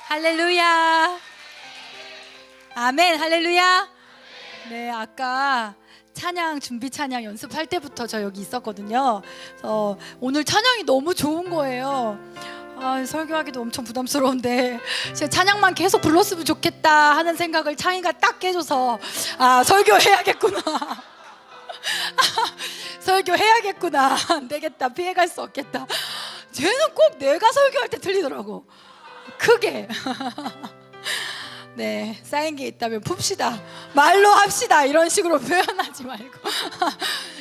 할렐루야. 아멘. 할렐루야. 네, 아까 찬양 준비 찬양 연습할 때부터 저 여기 있었거든요. 그래서 오늘 찬양이 너무 좋은 거예요. 설교하기도 엄청 부담스러운데 제가 찬양만 계속 불렀으면 좋겠다 하는 생각을 창이가 딱 깨줘서 설교해야겠구나. 설교해야겠구나. 안 되겠다. 피해갈 수 없겠다. 쟤는 꼭 내가 설교할 때 틀리더라고. 크게. 네, 쌓인 게 있다면 풉시다. 말로 합시다. 이런 식으로 표현하지 말고.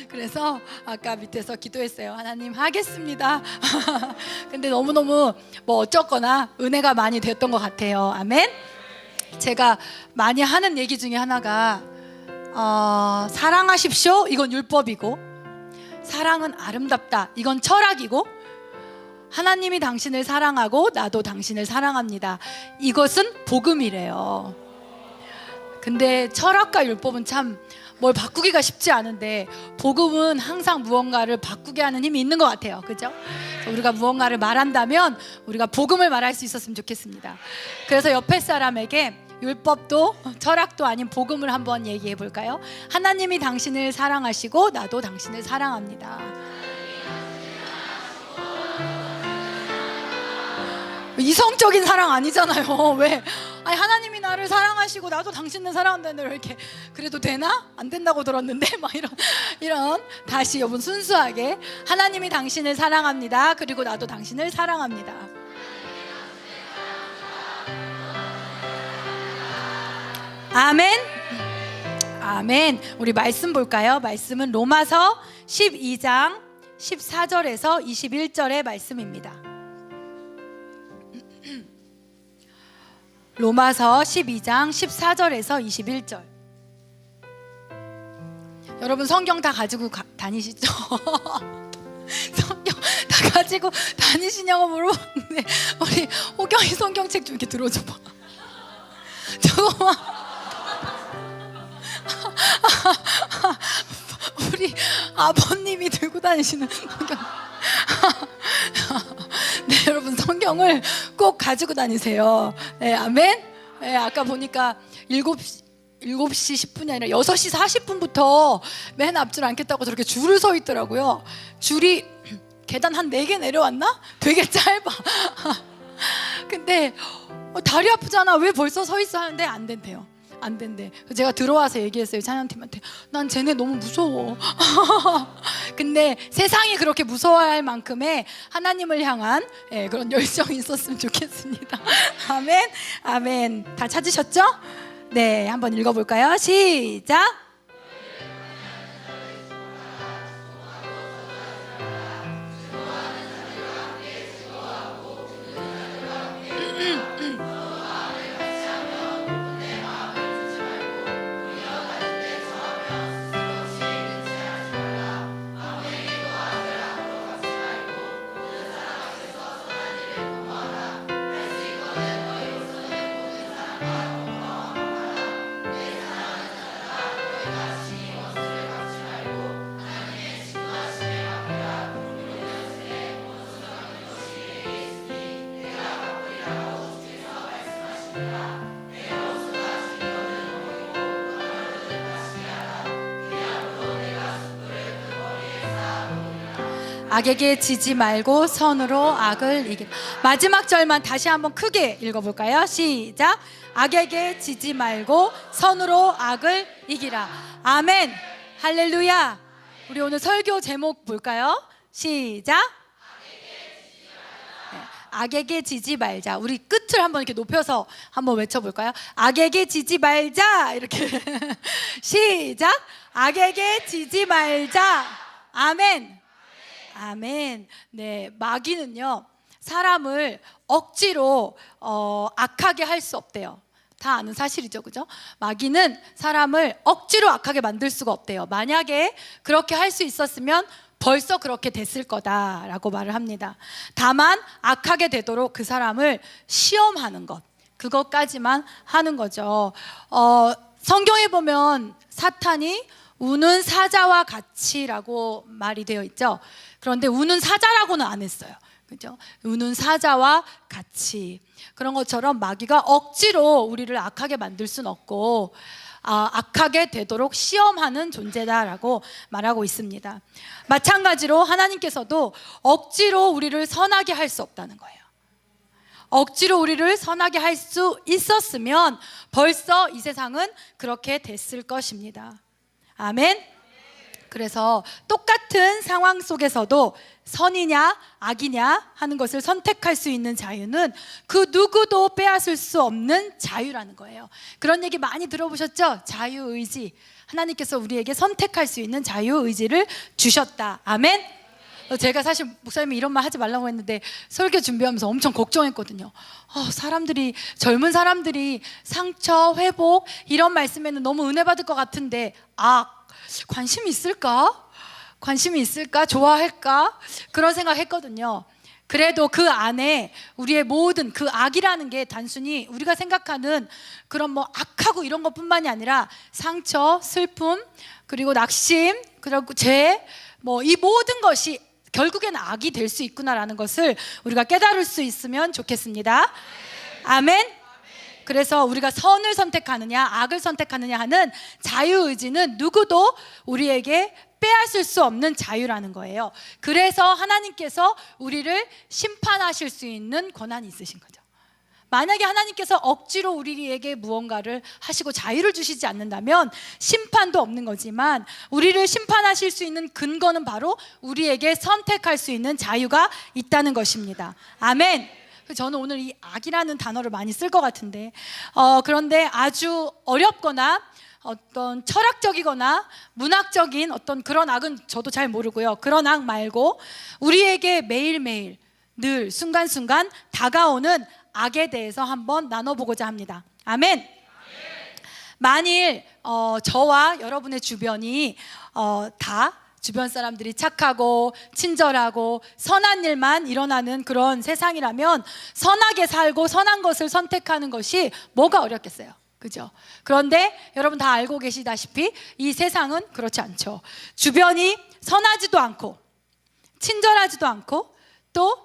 그래서 아까 밑에서 기도했어요. 하나님 하겠습니다. 근데 너무너무 뭐 어쩌거나 은혜가 많이 됐던 것 같아요. 아멘. 제가 많이 하는 얘기 중에 하나가 사랑하십시오. 이건 율법이고, 사랑은 아름답다. 이건 철학이고, 하나님이 당신을 사랑하고 나도 당신을 사랑합니다. 이것은 복음이래요. 근데 철학과 율법은 참 뭘 바꾸기가 쉽지 않은데, 복음은 항상 무언가를 바꾸게 하는 힘이 있는 것 같아요. 그죠? 우리가 무언가를 말한다면 우리가 복음을 말할 수 있었으면 좋겠습니다. 그래서 옆에 사람에게 율법도 철학도 아닌 복음을 한번 얘기해 볼까요? 하나님이 당신을 사랑하시고 나도 당신을 사랑합니다. 이성적인 사랑 아니잖아요. 왜? 아니, 하나님이 나를 사랑하시고 나도 당신을 사랑한다는데 왜 이렇게 그래도 되나? 안 된다고 들었는데 막 이런 다시 여러분 순수하게 하나님이 당신을 사랑합니다. 그리고 나도 당신을 사랑합니다. 아멘. 아멘. 우리 말씀 볼까요? 말씀은 로마서 12장 14절에서 21절의 말씀입니다. 로마서 12장 14절에서 21절. 여러분 성경 다 가지고 다니시죠? 성경 다 가지고 다니시냐고 물어보는데 우리 호경이 성경책 좀 이렇게 들어줘봐. 저거만. 우리 아버님이 들고 다니시는 성경. 네, 여러분 성경을 꼭 가지고 다니세요. 네, 아멘. 네, 아까 보니까 7시 10분이 아니라 6시 40분부터 맨 앞줄 앉겠다고 저렇게 줄을 서 있더라고요. 줄이 계단 한 4개 내려왔나? 되게 짧아. 근데 다리 아프잖아. 왜 벌써 서 있어? 하는데 안 된대요. 안 된대. 제가 들어와서 얘기했어요. 찬양팀한테. 난 쟤네 너무 무서워. 근데 세상이 그렇게 무서워할 만큼의 하나님을 향한 그런 열정이 있었으면 좋겠습니다. 아멘. 아멘. 다 찾으셨죠? 네, 한번 읽어볼까요? 시작. 악에게 지지 말고 선으로 악을 이기라. 마지막 절만 다시 한번 크게 읽어볼까요? 시작. 악에게 지지 말고 선으로 악을 이기라. 아멘. 할렐루야. 우리 오늘 설교 제목 볼까요? 시작. 네, 악에게 지지 말자. 우리 끝을 한번 이렇게 높여서 한번 외쳐볼까요? 악에게 지지 말자. 이렇게. 시작. 악에게 지지 말자. 아멘. 아멘. 네, 마귀는요 사람을 억지로 악하게 할 수 없대요. 다 아는 사실이죠, 그죠? 마귀는 사람을 억지로 악하게 만들 수가 없대요. 만약에 그렇게 할 수 있었으면 벌써 그렇게 됐을 거다라고 말을 합니다. 다만 악하게 되도록 그 사람을 시험하는 것, 그것까지만 하는 거죠. 성경에 보면 사탄이 우는 사자와 같이라고 말이 되어 있죠. 그런데 우는 사자라고는 안 했어요. 그죠? 우는 사자와 같이. 그런 것처럼 마귀가 억지로 우리를 악하게 만들 순 없고 악하게 되도록 시험하는 존재다라고 말하고 있습니다. 마찬가지로 하나님께서도 억지로 우리를 선하게 할 수 없다는 거예요. 억지로 우리를 선하게 할 수 있었으면 벌써 이 세상은 그렇게 됐을 것입니다. 아멘. 그래서 똑같은 상황 속에서도 선이냐 악이냐 하는 것을 선택할 수 있는 자유는 그 누구도 빼앗을 수 없는 자유라는 거예요. 그런 얘기 많이 들어보셨죠? 자유의지. 하나님께서 우리에게 선택할 수 있는 자유의지를 주셨다. 아멘. 제가 사실 목사님이 이런 말 하지 말라고 했는데 설교 준비하면서 엄청 걱정했거든요. 사람들이, 젊은 사람들이 상처, 회복 이런 말씀에는 너무 은혜 받을 것 같은데 관심이 있을까? 관심이 있을까? 좋아할까? 그런 생각했거든요. 그래도 그 안에 우리의 모든 그 악이라는 게 단순히 우리가 생각하는 그런 뭐 악하고 이런 것뿐만이 아니라 상처, 슬픔, 그리고 낙심, 그리고 죄, 뭐 이 모든 것이 결국에는 악이 될 수 있구나라는 것을 우리가 깨달을 수 있으면 좋겠습니다. 아멘. 그래서 우리가 선을 선택하느냐 악을 선택하느냐 하는 자유의지는 누구도 우리에게 빼앗을 수 없는 자유라는 거예요. 그래서 하나님께서 우리를 심판하실 수 있는 권한이 있으신 거죠. 만약에 하나님께서 억지로 우리에게 무언가를 하시고 자유를 주시지 않는다면 심판도 없는 거지만 우리를 심판하실 수 있는 근거는 바로 우리에게 선택할 수 있는 자유가 있다는 것입니다. 아멘. 저는 오늘 이 악이라는 단어를 많이 쓸 것 같은데 그런데 아주 어렵거나 어떤 철학적이거나 문학적인 어떤 그런 악은 저도 잘 모르고요. 그런 악 말고 우리에게 매일매일 늘 순간순간 다가오는 악에 대해서 한번 나눠보고자 합니다. 아멘. 만일 저와 여러분의 주변이 다 주변 사람들이 착하고 친절하고 선한 일만 일어나는 그런 세상이라면 선하게 살고 선한 것을 선택하는 것이 뭐가 어렵겠어요? 그죠? 그런데 여러분 다 알고 계시다시피 이 세상은 그렇지 않죠. 주변이 선하지도 않고 친절하지도 않고 또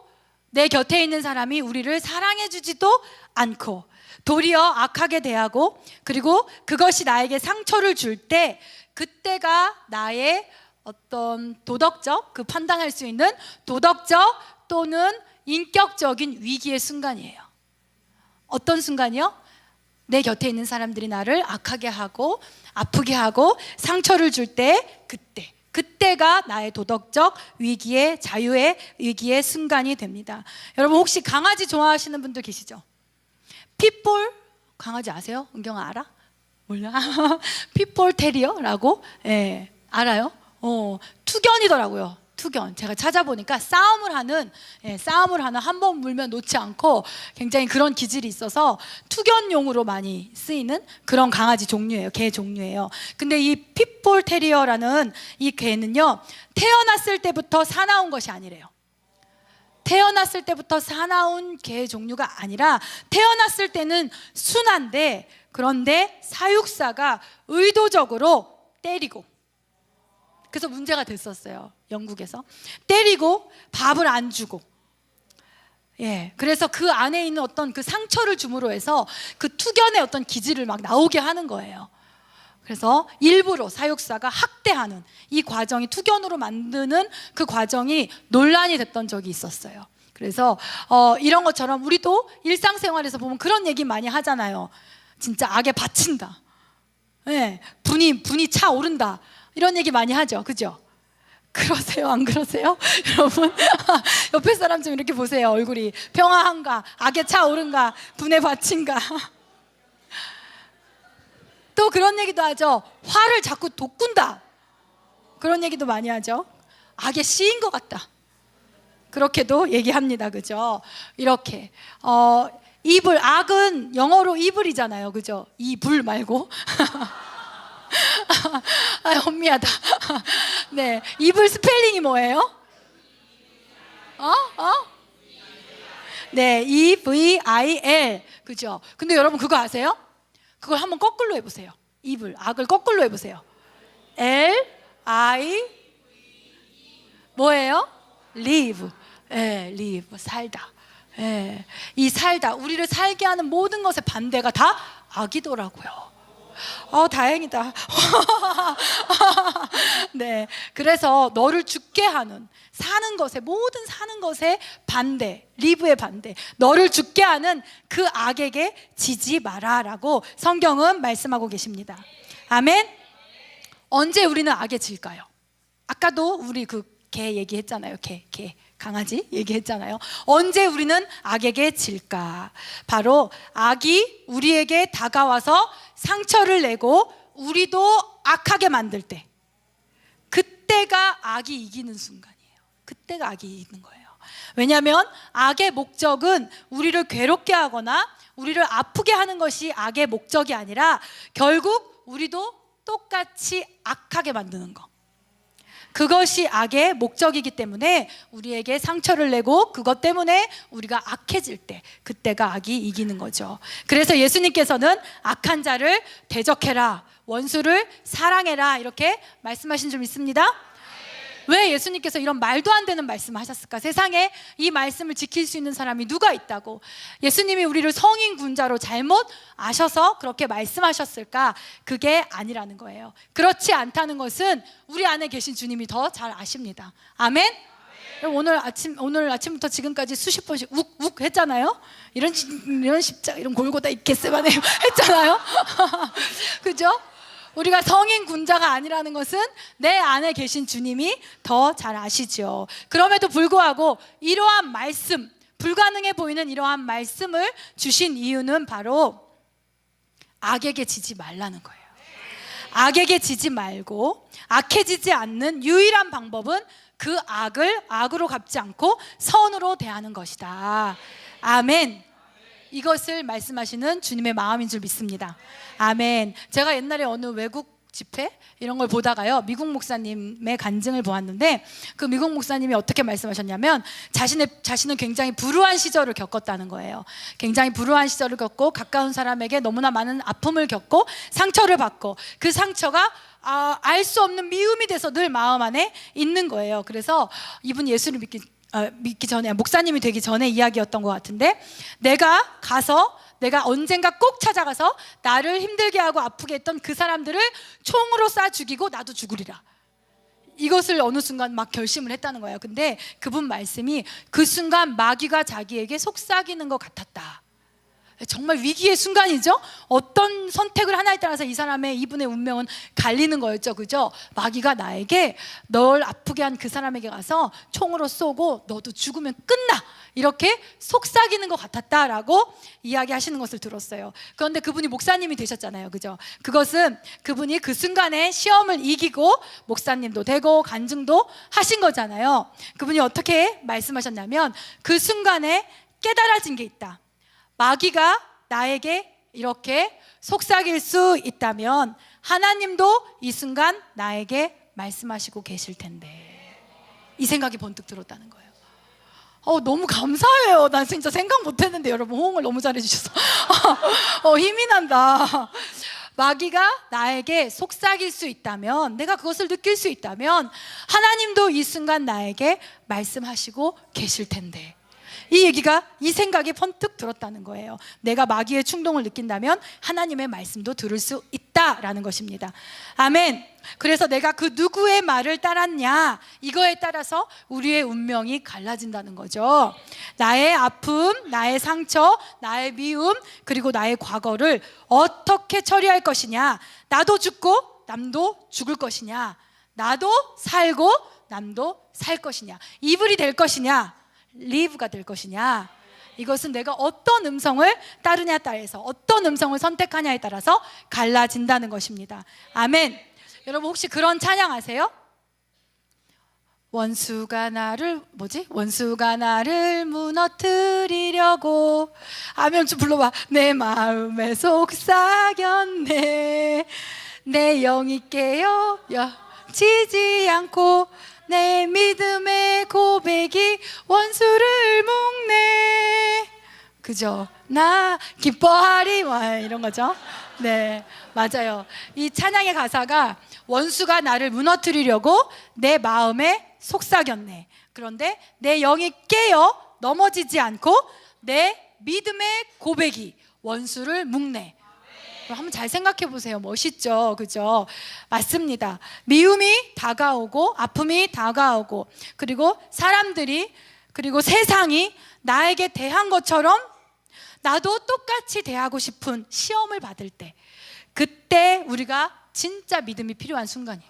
내 곁에 있는 사람이 우리를 사랑해주지도 않고 도리어 악하게 대하고 그리고 그것이 나에게 상처를 줄 때 그때가 나의 어떤 도덕적, 그 판단할 수 있는 도덕적 또는 인격적인 위기의 순간이에요. 어떤 순간이요? 내 곁에 있는 사람들이 나를 악하게 하고 아프게 하고 상처를 줄 때 그때가 나의 도덕적 위기의 자유의 위기의 순간이 됩니다. 여러분 혹시 강아지 좋아하시는 분들 계시죠? 핏볼 강아지 아세요? 은경아 알아? 몰라? 핏볼 테리어라고? 예, 알아요? 투견이더라고요. 투견. 제가 찾아보니까 싸움을 하는 한 번 물면 놓지 않고 굉장히 그런 기질이 있어서 투견용으로 많이 쓰이는 그런 강아지 종류예요. 개 종류예요. 근데 이 핏볼 테리어라는 이 개는요, 태어났을 때부터 사나운 것이 아니래요. 태어났을 때부터 사나운 개 종류가 아니라 태어났을 때는 순한데 그런데 사육사가 의도적으로 때리고 그래서 문제가 됐었어요. 영국에서 때리고 밥을 안 주고 그래서 그 안에 있는 어떤 그 상처를 줌으로 해서 그 투견의 어떤 기질을 막 나오게 하는 거예요. 그래서 일부러 사육사가 학대하는 이 과정이 투견으로 만드는 그 과정이 논란이 됐던 적이 있었어요. 그래서 이런 것처럼 우리도 일상생활에서 보면 그런 얘기 많이 하잖아요. 진짜 악에 바친다. 분이 차오른다. 이런 얘기 많이 하죠. 그죠? 그러세요? 안 그러세요? 여러분 옆에 사람 좀 이렇게 보세요. 얼굴이 평화한가? 악에 차오른가? 분에 바친가? 또 그런 얘기도 하죠. 화를 자꾸 돋군다. 그런 얘기도 많이 하죠. 악에 씌인 것 같다. 그렇게도 얘기합니다. 그죠? 이렇게 이불, 악은 영어로 이불이잖아요. 그죠? 이불 말고 혼미하다. 네, 이불 스펠링이 뭐예요? 네, EVIL. 그죠? 근데 여러분 그거 아세요? 그걸 한번 거꾸로 해보세요. 이불, 악을 거꾸로 해보세요. L, I 뭐예요? Live. live, 살다. 이 살다, 우리를 살게 하는 모든 것의 반대가 다 악이더라고요. 다행이다. 네, 그래서 너를 죽게 하는 사는 것에, 모든 사는 것의 반대, 리브의 반대, 너를 죽게 하는 그 악에게 지지 마라라고 성경은 말씀하고 계십니다. 아멘. 언제 우리는 악에 질까요? 아까도 우리 그 개 얘기했잖아요. 개 강아지 얘기했잖아요. 언제 우리는 악에게 질까? 바로 악이 우리에게 다가와서 상처를 내고 우리도 악하게 만들 때, 그때가 악이 이기는 순간이에요. 그때가 악이 이기는 거예요. 왜냐하면 악의 목적은 우리를 괴롭게 하거나 우리를 아프게 하는 것이 악의 목적이 아니라 결국 우리도 똑같이 악하게 만드는 거, 그것이 악의 목적이기 때문에 우리에게 상처를 내고 그것 때문에 우리가 악해질 때, 그때가 악이 이기는 거죠. 그래서 예수님께서는 악한 자를 대적해라, 원수를 사랑해라 이렇게 말씀하신 줄 믿습니다. 왜 예수님께서 이런 말도 안 되는 말씀을 하셨을까? 세상에 이 말씀을 지킬 수 있는 사람이 누가 있다고 예수님이 우리를 성인 군자로 잘못 아셔서 그렇게 말씀하셨을까? 그게 아니라는 거예요. 그렇지 않다는 것은 우리 안에 계신 주님이 더 잘 아십니다. 아멘? 오늘 아침부터 지금까지 수십 번씩 욱욱 했잖아요. 이런 십자가, 이런 골고다 있겠으면 했잖아요. 그죠? 우리가 성인 군자가 아니라는 것은 내 안에 계신 주님이 더 잘 아시죠. 그럼에도 불구하고 이러한 말씀, 불가능해 보이는 이러한 말씀을 주신 이유는 바로 악에게 지지 말라는 거예요. 악에게 지지 말고 악해지지 않는 유일한 방법은 그 악을 악으로 갚지 않고 선으로 대하는 것이다. 아멘. 이것을 말씀하시는 주님의 마음인 줄 믿습니다. 아멘. 제가 옛날에 어느 외국 집회 이런 걸 보다가요, 미국 목사님의 간증을 보았는데, 그 미국 목사님이 어떻게 말씀하셨냐면 자신은 굉장히 불우한 시절을 겪었다는 거예요. 굉장히 불우한 시절을 겪고 가까운 사람에게 너무나 많은 아픔을 겪고 상처를 받고, 그 상처가 알 수 없는 미움이 돼서 늘 마음 안에 있는 거예요. 그래서 이분 예수를 믿기 전에, 목사님이 되기 전에 이야기였던 것 같은데, 내가 언젠가 꼭 찾아가서 나를 힘들게 하고 아프게 했던 그 사람들을 총으로 쏴 죽이고 나도 죽으리라, 이것을 어느 순간 막 결심을 했다는 거예요. 근데 그분 말씀이 그 순간 마귀가 자기에게 속삭이는 것 같았다. 정말 위기의 순간이죠. 어떤 선택을 하나에 따라서 이분의 운명은 갈리는 거였죠. 그죠? 마귀가 나에게 널 아프게 한 그 사람에게 가서 총으로 쏘고 너도 죽으면 끝나, 이렇게 속삭이는 것 같았다라고 이야기하시는 것을 들었어요. 그런데 그분이 목사님이 되셨잖아요. 그죠? 그것은 그분이 그 순간에 시험을 이기고 목사님도 되고 간증도 하신 거잖아요. 그분이 어떻게 말씀하셨냐면, 그 순간에 깨달아진 게 있다. 마귀가 나에게 이렇게 속삭일 수 있다면 하나님도 이 순간 나에게 말씀하시고 계실 텐데, 이 생각이 번뜩 들었다는 거예요. 너무 감사해요. 난 진짜 생각 못했는데 여러분 호응을 너무 잘해주셔서 힘이 난다. 마귀가 나에게 속삭일 수 있다면, 내가 그것을 느낄 수 있다면 하나님도 이 순간 나에게 말씀하시고 계실 텐데, 이 생각이 번뜩 들었다는 거예요. 내가 마귀의 충동을 느낀다면 하나님의 말씀도 들을 수 있다라는 것입니다. 아멘. 그래서 내가 그 누구의 말을 따랐냐, 이거에 따라서 우리의 운명이 갈라진다는 거죠. 나의 아픔, 나의 상처, 나의 미움, 그리고 나의 과거를 어떻게 처리할 것이냐, 나도 죽고 남도 죽을 것이냐, 나도 살고 남도 살 것이냐, 이불이 될 것이냐, live가 될 것이냐, 이것은 내가 어떤 음성을 따르냐에 따라서, 어떤 음성을 선택하냐에 따라서 갈라진다는 것입니다. 아멘. 여러분 혹시 그런 찬양 아세요? 원수가 나를 무너뜨리려고, 아멘 좀 불러봐. 내 마음에 속삭였네, 내 영이 깨어지지 않고 내 믿음의 고백이 원수를 묶네. 그죠? 나 기뻐하리, 이런 거죠. 네, 맞아요. 이 찬양의 가사가 원수가 나를 무너뜨리려고 내 마음에 속삭였네. 그런데 내 영이 깨어 넘어지지 않고 내 믿음의 고백이 원수를 묶네. 한번 잘 생각해 보세요. 멋있죠? 그죠? 맞습니다. 미움이 다가오고 아픔이 다가오고 그리고 사람들이 그리고 세상이 나에게 대한 것처럼 나도 똑같이 대하고 싶은 시험을 받을 때, 그때 우리가 진짜 믿음이 필요한 순간이에요.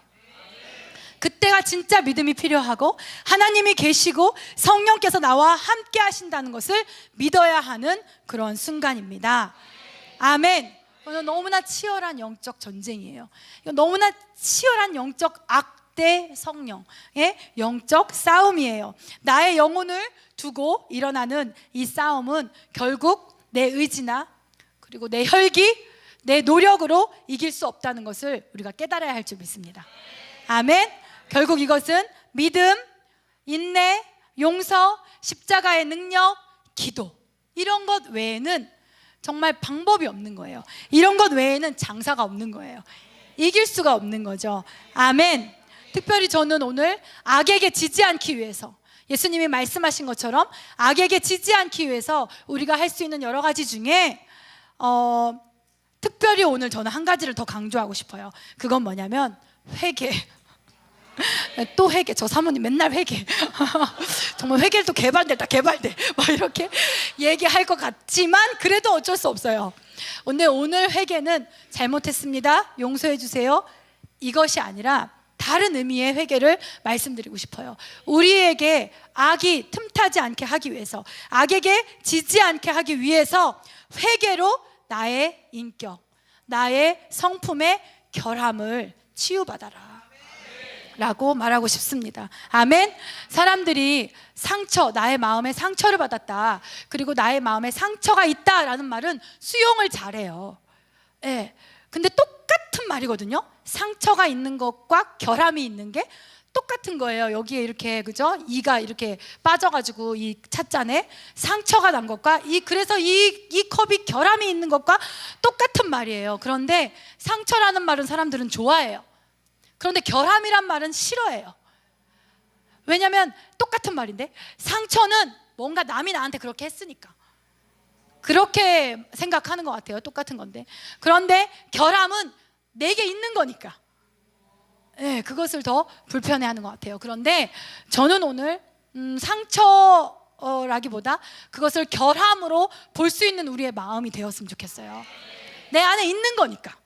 그때가 진짜 믿음이 필요하고 하나님이 계시고 성령께서 나와 함께 하신다는 것을 믿어야 하는 그런 순간입니다. 아멘. 이건 너무나 치열한 영적 전쟁이에요. 이건 너무나 치열한 영적 악대 성령의 영적 싸움이에요. 나의 영혼을 두고 일어나는 이 싸움은 결국 내 의지나 그리고 내 혈기, 내 노력으로 이길 수 없다는 것을 우리가 깨달아야 할 줄 믿습니다. 아멘. 결국 이것은 믿음, 인내, 용서, 십자가의 능력, 기도, 이런 것 외에는 정말 방법이 없는 거예요. 이런 것 외에는 장사가 없는 거예요. 이길 수가 없는 거죠. 아멘. 특별히 저는 오늘 악에게 지지 않기 위해서, 예수님이 말씀하신 것처럼 악에게 지지 않기 위해서 우리가 할 수 있는 여러 가지 중에 특별히 오늘 저는 한 가지를 더 강조하고 싶어요. 그건 뭐냐면 회개. 또 회개. 저 사모님 맨날 회개. 정말 회개를 또 개발됐다 개발돼 막 이렇게 얘기할 것 같지만 그래도 어쩔 수 없어요. 근데 오늘 회개는 잘못했습니다, 용서해 주세요, 이것이 아니라 다른 의미의 회개를 말씀드리고 싶어요. 우리에게 악이 틈타지 않게 하기 위해서, 악에게 지지 않게 하기 위해서 회개로 나의 인격, 나의 성품의 결함을 치유받아라 라고 말하고 싶습니다. 아멘. 사람들이 상처, 나의 마음에 상처를 받았다, 그리고 나의 마음에 상처가 있다라는 말은 수용을 잘해요. 예. 근데 똑같은 말이거든요. 상처가 있는 것과 결함이 있는 게 똑같은 거예요. 여기에 이렇게, 그죠? 이가 이렇게 빠져가지고 이 찻잔에 상처가 난 것과 그래서 이 컵이 결함이 있는 것과 똑같은 말이에요. 그런데 상처라는 말은 사람들은 좋아해요. 그런데 결함이란 말은 싫어해요. 왜냐하면 똑같은 말인데, 상처는 뭔가 남이 나한테 그렇게 했으니까 그렇게 생각하는 것 같아요. 똑같은 건데. 그런데 결함은 내게 있는 거니까 그것을 더 불편해하는 것 같아요. 그런데 저는 오늘 상처라기보다 그것을 결함으로 볼 수 있는 우리의 마음이 되었으면 좋겠어요. 내 안에 있는 거니까,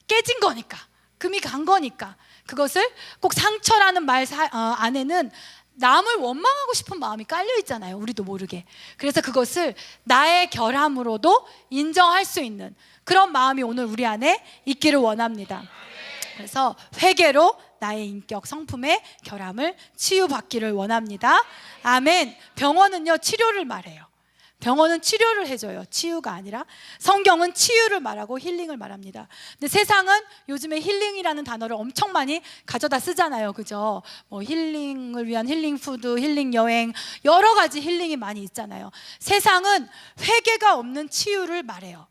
깨진 거니까, 금이 간 거니까. 그것을 꼭 상처라는 말 안에는 남을 원망하고 싶은 마음이 깔려 있잖아요, 우리도 모르게. 그래서 그것을 나의 결함으로도 인정할 수 있는 그런 마음이 오늘 우리 안에 있기를 원합니다. 그래서 회개로 나의 인격, 성품의 결함을 치유받기를 원합니다. 아멘. 병원은요, 치료를 말해요. 병원은 치료를 해줘요. 치유가 아니라. 성경은 치유를 말하고 힐링을 말합니다. 근데 세상은 요즘에 힐링이라는 단어를 엄청 많이 가져다 쓰잖아요, 그죠? 뭐 힐링을 위한 힐링 푸드, 힐링 여행, 여러 가지 힐링이 많이 있잖아요. 세상은 회개가 없는 치유를 말해요.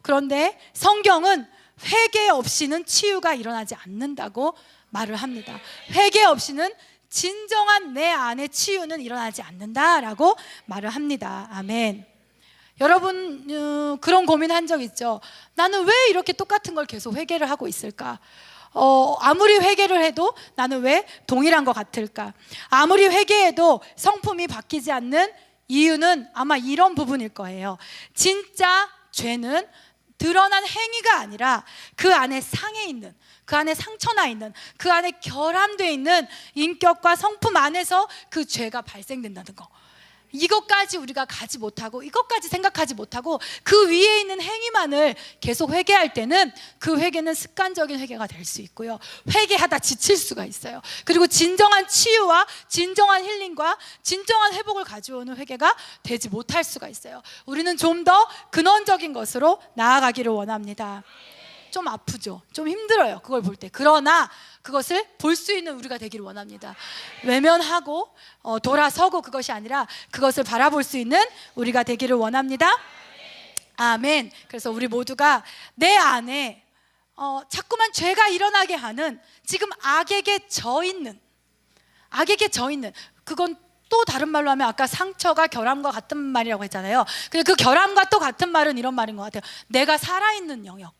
그런데 성경은 회개 없이는 치유가 일어나지 않는다고 말을 합니다. 회개 없이는 진정한 내 안의 치유는 일어나지 않는다라고 말을 합니다. 아멘. 여러분 그런 고민한 적 있죠? 나는 왜 이렇게 똑같은 걸 계속 회개를 하고 있을까? 아무리 회개를 해도 나는 왜 동일한 것 같을까? 아무리 회개해도 성품이 바뀌지 않는 이유는 아마 이런 부분일 거예요. 진짜 죄는 드러난 행위가 아니라 그 안에 상해 있는, 그 안에 상처나 있는, 그 안에 결함되어 있는 인격과 성품 안에서 그 죄가 발생된다는 거. 이것까지 우리가 가지 못하고, 이것까지 생각하지 못하고 그 위에 있는 행위만을 계속 회개할 때는 그 회개는 습관적인 회개가 될 수 있고요, 회개하다 지칠 수가 있어요. 그리고 진정한 치유와 진정한 힐링과 진정한 회복을 가져오는 회개가 되지 못할 수가 있어요. 우리는 좀 더 근원적인 것으로 나아가기를 원합니다. 좀 아프죠? 좀 힘들어요, 그걸 볼 때. 그러나 그것을 볼 수 있는 우리가 되기를 원합니다. 외면하고 돌아서고 그것이 아니라 그것을 바라볼 수 있는 우리가 되기를 원합니다. 아멘. 그래서 우리 모두가 내 안에 자꾸만 죄가 일어나게 하는, 지금 악에게 져 있는 그건 또 다른 말로 하면 아까 상처가 결함과 같은 말이라고 했잖아요. 근데 그 결함과 또 같은 말은 이런 말인 것 같아요. 내가 살아있는 영역,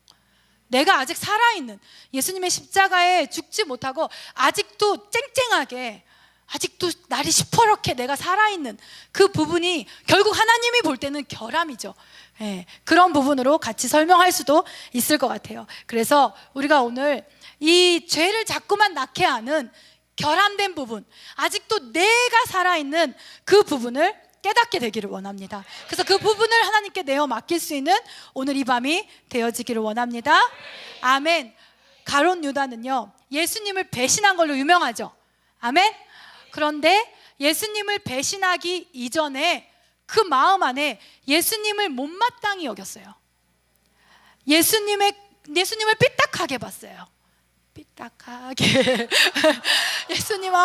내가 아직 살아있는, 예수님의 십자가에 죽지 못하고 아직도 쨍쨍하게, 아직도 날이 시퍼렇게 내가 살아있는 그 부분이 결국 하나님이 볼 때는 결함이죠. 예, 그런 부분으로 같이 설명할 수도 있을 것 같아요. 그래서 우리가 오늘 이 죄를 자꾸만 낳게 하는 결함된 부분, 아직도 내가 살아있는 그 부분을 깨닫게 되기를 원합니다. 그래서 그 부분을 하나님께 내어 맡길 수 있는 오늘 이 밤이 되어지기를 원합니다. 아멘. 가룟 유다는요, 예수님을 배신한 걸로 유명하죠. 아멘. 그런데 예수님을 배신하기 이전에 그 마음 안에 예수님을 못마땅히 여겼어요. 예수님을 삐딱하게 봤어요. 삐딱하게. 예수님을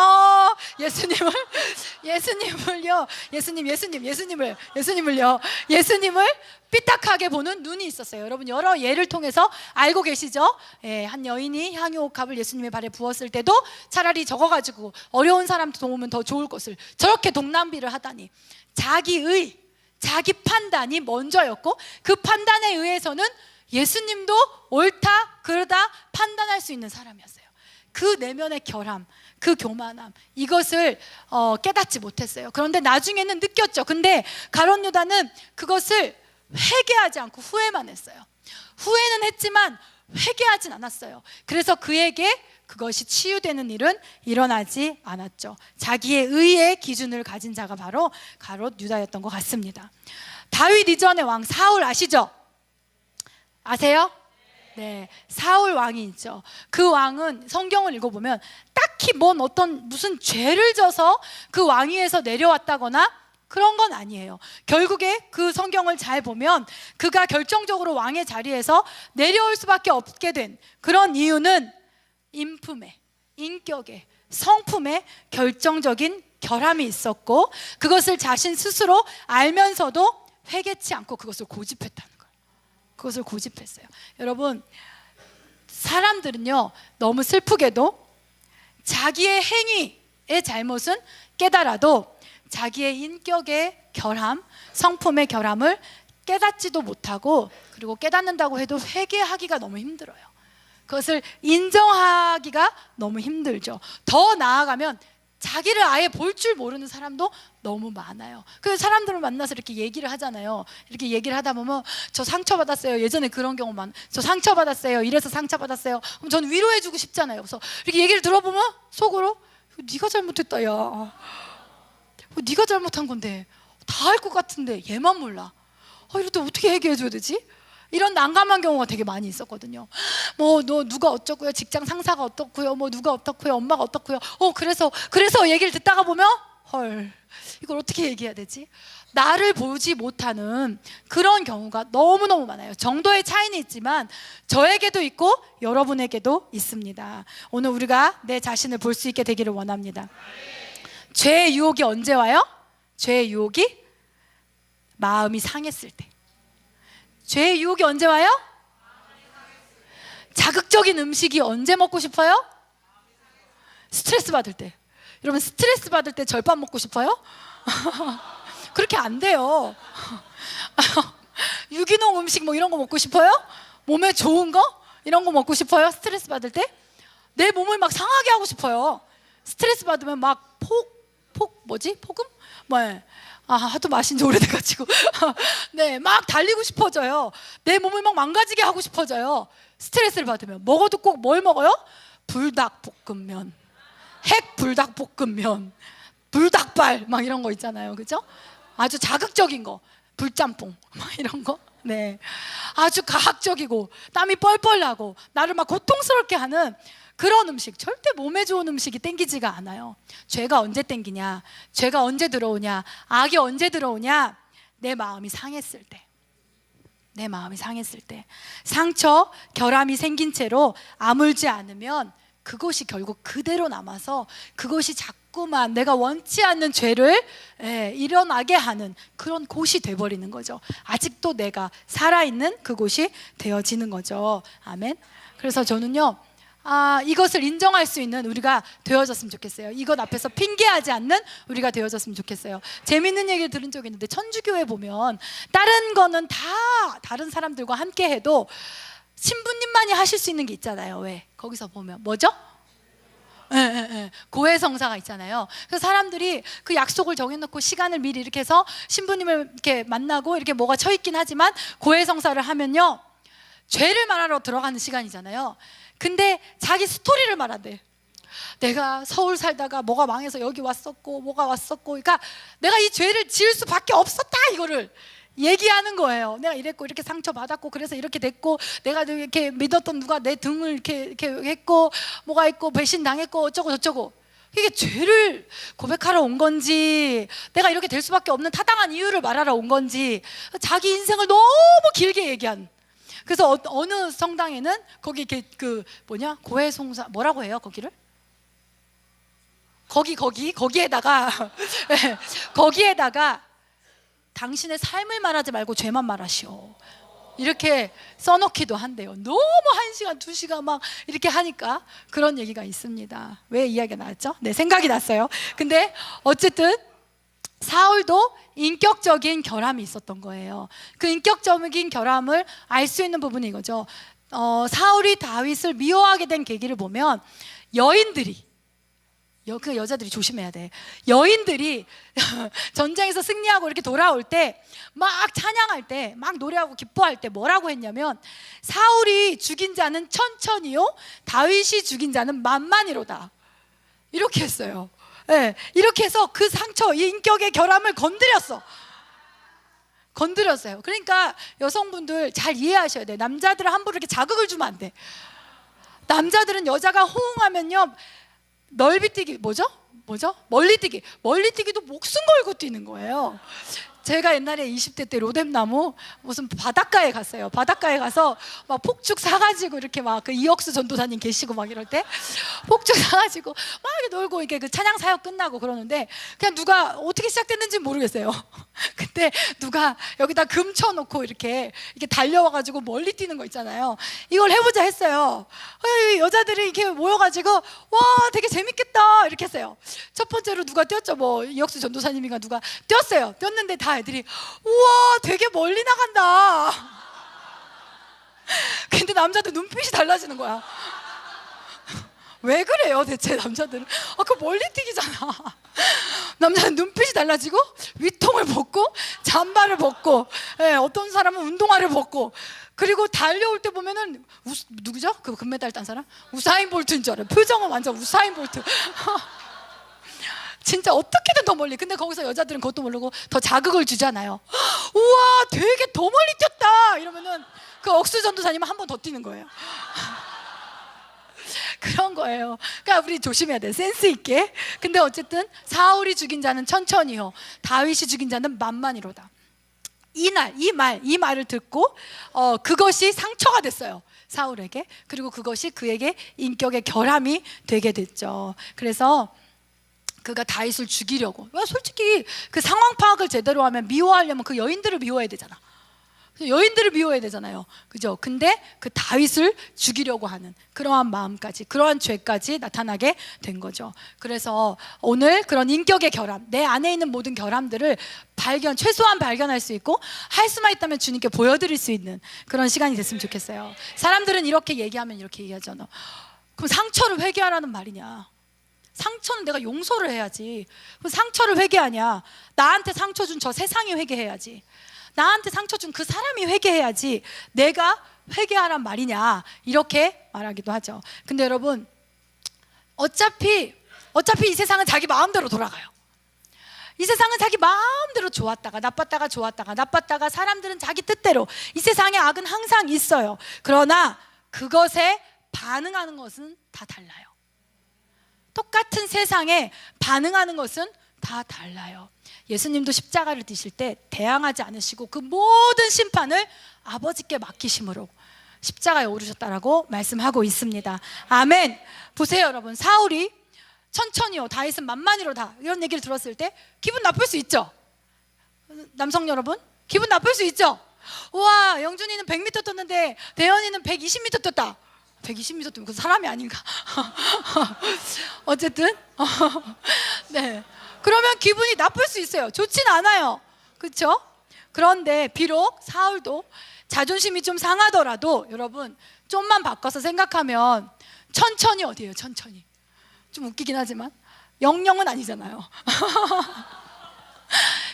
삐딱하게 보는 눈이 있었어요. 여러분, 여러 예를 통해서 알고 계시죠? 예, 한 여인이 향유옥합을 예수님의 발에 부었을 때도 차라리 적어가지고 어려운 사람 도우면 더 좋을 것을 저렇게 동남비를 하다니, 자기 판단이 먼저였고, 그 판단에 의해서는 예수님도 옳다 그르다 판단할 수 있는 사람이었어요. 그 내면의 결함, 그 교만함, 이것을 깨닫지 못했어요. 그런데 나중에는 느꼈죠. 근데 가룟 유다는 그것을 회개하지 않고 후회만 했어요. 후회는 했지만 회개하진 않았어요. 그래서 그에게 그것이 치유되는 일은 일어나지 않았죠. 자기의 의의 기준을 가진 자가 바로 가룟 유다였던 것 같습니다. 다윗 이전의 왕 사울 아시죠? 아세요? 네, 사울 왕이 있죠. 그 왕은 성경을 읽어보면 딱히 무슨 죄를 져서 그 왕위에서 내려왔다거나 그런 건 아니에요. 결국에 그 성경을 잘 보면 그가 결정적으로 왕의 자리에서 내려올 수밖에 없게 된 그런 이유는 인품에, 인격에, 성품에 결정적인 결함이 있었고, 그것을 자신 스스로 알면서도 회개치 않고 그것을 고집했다는 거예요. 그것을 고집했어요. 여러분, 사람들은요, 너무 슬프게도 자기의 행위의 잘못은 깨달아도 자기의 인격의 결함, 성품의 결함을 깨닫지도 못하고, 그리고 깨닫는다고 해도 회개하기가 너무 힘들어요. 그것을 인정하기가 너무 힘들죠. 더 나아가면 자기를 아예 볼 줄 모르는 사람도 너무 많아요. 그 사람들을 만나서 이렇게 얘기를 하잖아요. 이렇게 얘기를 하다 보면 저 상처받았어요. 예전에 그런 경우 저 상처받았어요. 이래서 상처받았어요. 그럼 저는 위로해주고 싶잖아요. 그래서 이렇게 얘기를 들어보면 속으로 네가 잘못했다 야. 네가 잘못한 건데 다 알 것 같은데 얘만 몰라. 이럴 때 어떻게 얘기해줘야 되지? 이런 난감한 경우가 되게 많이 있었거든요. 너 누가 어쩌고요, 직장 상사가 어떻고요, 누가 어떻고요, 엄마가 어떻고요. 그래서 얘기를 듣다가 보면 헐, 이걸 어떻게 얘기해야 되지? 나를 보지 못하는 그런 경우가 너무너무 많아요. 정도의 차이는 있지만 저에게도 있고 여러분에게도 있습니다. 오늘 우리가 내 자신을 볼 수 있게 되기를 원합니다. 죄의 유혹이 언제 와요? 죄의 유혹이 마음이 상했을 때. 죄의 유혹이 언제 와요? 자극적인 음식이 언제 먹고 싶어요? 스트레스 받을 때. 여러분, 스트레스 받을 때 절밥 먹고 싶어요? 그렇게 안 돼요. 유기농 음식 이런 거 먹고 싶어요? 몸에 좋은 거? 이런 거 먹고 싶어요? 스트레스 받을 때? 내 몸을 막 상하게 하고 싶어요. 스트레스 받으면 막 폭음? 하도 마신 지 오래돼가지고 네, 막 달리고 싶어져요. 내 몸을 막 망가지게 하고 싶어져요. 스트레스를 받으면. 먹어도 꼭 뭘 먹어요? 불닭볶음면, 핵불닭볶음면, 불닭발 이런 거 있잖아요. 그죠? 아주 자극적인 거, 불짬뽕 이런 거. 네, 아주 가학적이고 땀이 뻘뻘 나고 나를 막 고통스럽게 하는 그런 음식, 절대 몸에 좋은 음식이 땡기지가 않아요. 죄가 언제 땡기냐? 죄가 언제 들어오냐? 악이 언제 들어오냐? 내 마음이 상했을 때. 내 마음이 상했을 때. 상처, 결함이 생긴 채로 아물지 않으면 그것이 결국 그대로 남아서 그것이 자꾸만 내가 원치 않는 죄를 일어나게 하는 그런 곳이 돼버리는 거죠. 아직도 내가 살아있는 그곳이 되어지는 거죠. 아멘. 그래서 저는요, 이것을 인정할 수 있는 우리가 되어졌으면 좋겠어요. 이것 앞에서 핑계하지 않는 우리가 되어졌으면 좋겠어요. 재밌는 얘기를 들은 적이 있는데, 천주교에 보면 다른 거는 다 다른 사람들과 함께 해도 신부님만이 하실 수 있는 게 있잖아요. 왜? 거기서 보면 뭐죠? 고해성사가 있잖아요. 그래서 사람들이 그 약속을 정해놓고 시간을 미리 이렇게 해서 신부님을 이렇게 만나고 이렇게 뭐가 쳐 있긴 하지만, 고해성사를 하면요, 죄를 말하러 들어가는 시간이잖아요. 근데 자기 스토리를 말한대. 내가 서울 살다가 뭐가 망해서 여기 왔었고 뭐가 왔었고, 그러니까 내가 이 죄를 지을 수밖에 없었다, 이거를 얘기하는 거예요. 내가 이랬고 이렇게 상처받았고 그래서 이렇게 됐고, 내가 이렇게 믿었던 누가 내 등을 이렇게 했고 뭐가 있고 배신당했고 어쩌고 저쩌고. 이게 죄를 고백하러 온 건지, 내가 이렇게 될 수밖에 없는 타당한 이유를 말하러 온 건지, 자기 인생을 너무 길게 얘기한. 그래서 어느 성당에는 거기 이렇게 고해성사 뭐라고 해요? 거기를? 거기에다가 거기에다가 당신의 삶을 말하지 말고 죄만 말하시오, 이렇게 써놓기도 한대요. 너무 1시간 2시간 막 이렇게 하니까 그런 얘기가 있습니다. 왜 이야기가 나왔죠? 네, 생각이 났어요. 근데 어쨌든 사울도 인격적인 결함이 있었던 거예요. 그 인격적인 결함을 알 수 있는 부분이 이거죠. 사울이 다윗을 미워하게 된 계기를 보면, 여인들이, 그 여자들이 조심해야 돼. 여인들이 전쟁에서 승리하고 이렇게 돌아올 때 막 찬양할 때, 막 노래하고 기뻐할 때 뭐라고 했냐면, 사울이 죽인 자는 천천히요, 다윗이 죽인 자는 만만이로다, 이렇게 했어요. 네, 이렇게 해서 그 상처, 이 인격의 결함을 건드렸어요. 그러니까 여성분들 잘 이해하셔야 돼요. 남자들은 함부로 이렇게 자극을 주면 안 돼. 남자들은 여자가 호응하면요, 넓이뛰기, 멀리뛰기도 목숨 걸고 뛰는 거예요. 제가 옛날에 20대 때 로뎀나무 무슨 바닷가에 갔어요. 바닷가에 가서 막 폭죽 사가지고 이렇게 막 그 이억수 전도사님 계시고 막 이럴 때 폭죽 사가지고 막 이렇게 놀고, 이게 그 찬양 사역 끝나고 그러는데, 그냥 누가 어떻게 시작됐는지 모르겠어요. 근데 누가 여기다 금 쳐놓고 이렇게 달려와가지고 멀리 뛰는 거 있잖아요. 이걸 해보자 했어요. 여자들이 이렇게 모여가지고 와 되게 재밌겠다 이렇게 했어요. 첫 번째로 누가 뛰었죠? 뭐 이억수 전도사님인가 누가 뛰었어요. 뛰었는데 다 애들이 우와 되게 멀리 나간다. 근데 남자들 눈빛이 달라지는 거야. 왜 그래요 대체 남자들은? 그 멀리 뛰기잖아. 남자는 눈빛이 달라지고, 위통을 벗고 잠바를 벗고, 어떤 사람은 운동화를 벗고, 그리고 달려올 때 보면은 누구죠? 그 금메달 딴 사람? 우사인 볼트인 줄 알아요. 표정은 완전 우사인 볼트. 진짜 어떻게든 더 멀리. 근데 거기서 여자들은 그것도 모르고 더 자극을 주잖아요. 우와 되게 더 멀리 뛰었다 이러면은 그 억수 전도사님은 한 번 더 뛰는 거예요. 그런 거예요. 그러니까 우리 조심해야 돼, 센스 있게. 근데 어쨌든 사울이 죽인 자는 천천히요, 다윗이 죽인 자는 만만이로다. 이 말을 듣고 그것이 상처가 됐어요, 사울에게. 그리고 그것이 그에게 인격의 결함이 되게 됐죠. 그래서 그가 다윗을 죽이려고, 솔직히 그 상황 파악을 제대로 하면, 미워하려면 그 여인들을 미워해야 되잖아. 여인들을 미워해야 되잖아요, 그죠? 근데 그 다윗을 죽이려고 하는 그러한 마음까지, 그러한 죄까지 나타나게 된 거죠. 그래서 오늘 그런 인격의 결함, 내 안에 있는 모든 결함들을 최소한 발견할 수 있고, 할 수만 있다면 주님께 보여드릴 수 있는 그런 시간이 됐으면 좋겠어요. 사람들은 이렇게 얘기하면 이렇게 얘기하잖아. 그럼 상처를 회개하라는 말이냐? 상처는 내가 용서를 해야지. 그럼 상처를 회개하냐? 나한테 상처 준 저 세상이 회개해야지. 나한테 상처 준 그 사람이 회개해야지 내가 회개하란 말이냐, 이렇게 말하기도 하죠. 근데 여러분, 어차피 이 세상은 자기 마음대로 돌아가요. 이 세상은 자기 마음대로 좋았다가 나빴다가, 좋았다가 나빴다가, 사람들은 자기 뜻대로. 이 세상에 악은 항상 있어요. 그러나 그것에 반응하는 것은 다 달라요. 똑같은 세상에 반응하는 것은 다 달라요. 예수님도 십자가를 지실 때 대항하지 않으시고 그 모든 심판을 아버지께 맡기심으로 십자가에 오르셨다라고 말씀하고 있습니다. 아멘. 보세요 여러분, 사울이 천천히요, 다윗은 만만히로다, 이런 얘기를 들었을 때 기분 나쁠 수 있죠. 남성 여러분, 기분 나쁠 수 있죠. 와, 영준이는 100m 떴는데 대현이는 120m 떴다. 120m 뛰면 그 사람이 아닌가? 어쨌든 네. 그러면 기분이 나쁠 수 있어요. 좋진 않아요. 그렇죠? 그런데 비록 사울도 자존심이 좀 상하더라도 여러분 좀만 바꿔서 생각하면 천천히 어디예요? 천천히. 좀 웃기긴 하지만 00은 아니잖아요.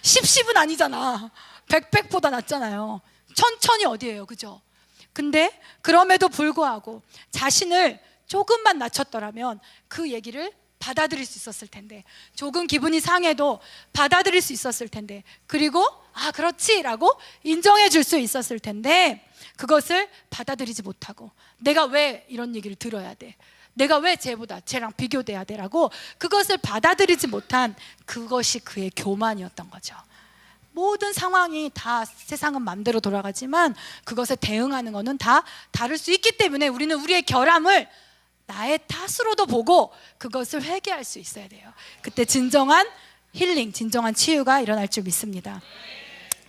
10은 아니잖아. 100보다 낫잖아요. 천천히 어디예요? 그죠? 근데 그럼에도 불구하고 자신을 조금만 낮췄더라면 그 얘기를 받아들일 수 있었을 텐데, 조금 기분이 상해도 받아들일 수 있었을 텐데, 그리고 아 그렇지 라고 인정해 줄 수 있었을 텐데, 그것을 받아들이지 못하고 내가 왜 이런 얘기를 들어야 돼, 내가 왜 쟤랑 비교돼야 돼 라고 그것을 받아들이지 못한 그것이 그의 교만이었던 거죠. 모든 상황이 다 세상은 맘대로 돌아가지만 그것에 대응하는 것은 다 다를 수 있기 때문에 우리는 우리의 결함을 나의 탓으로도 보고 그것을 회개할 수 있어야 돼요. 그때 진정한 힐링, 진정한 치유가 일어날 줄 믿습니다.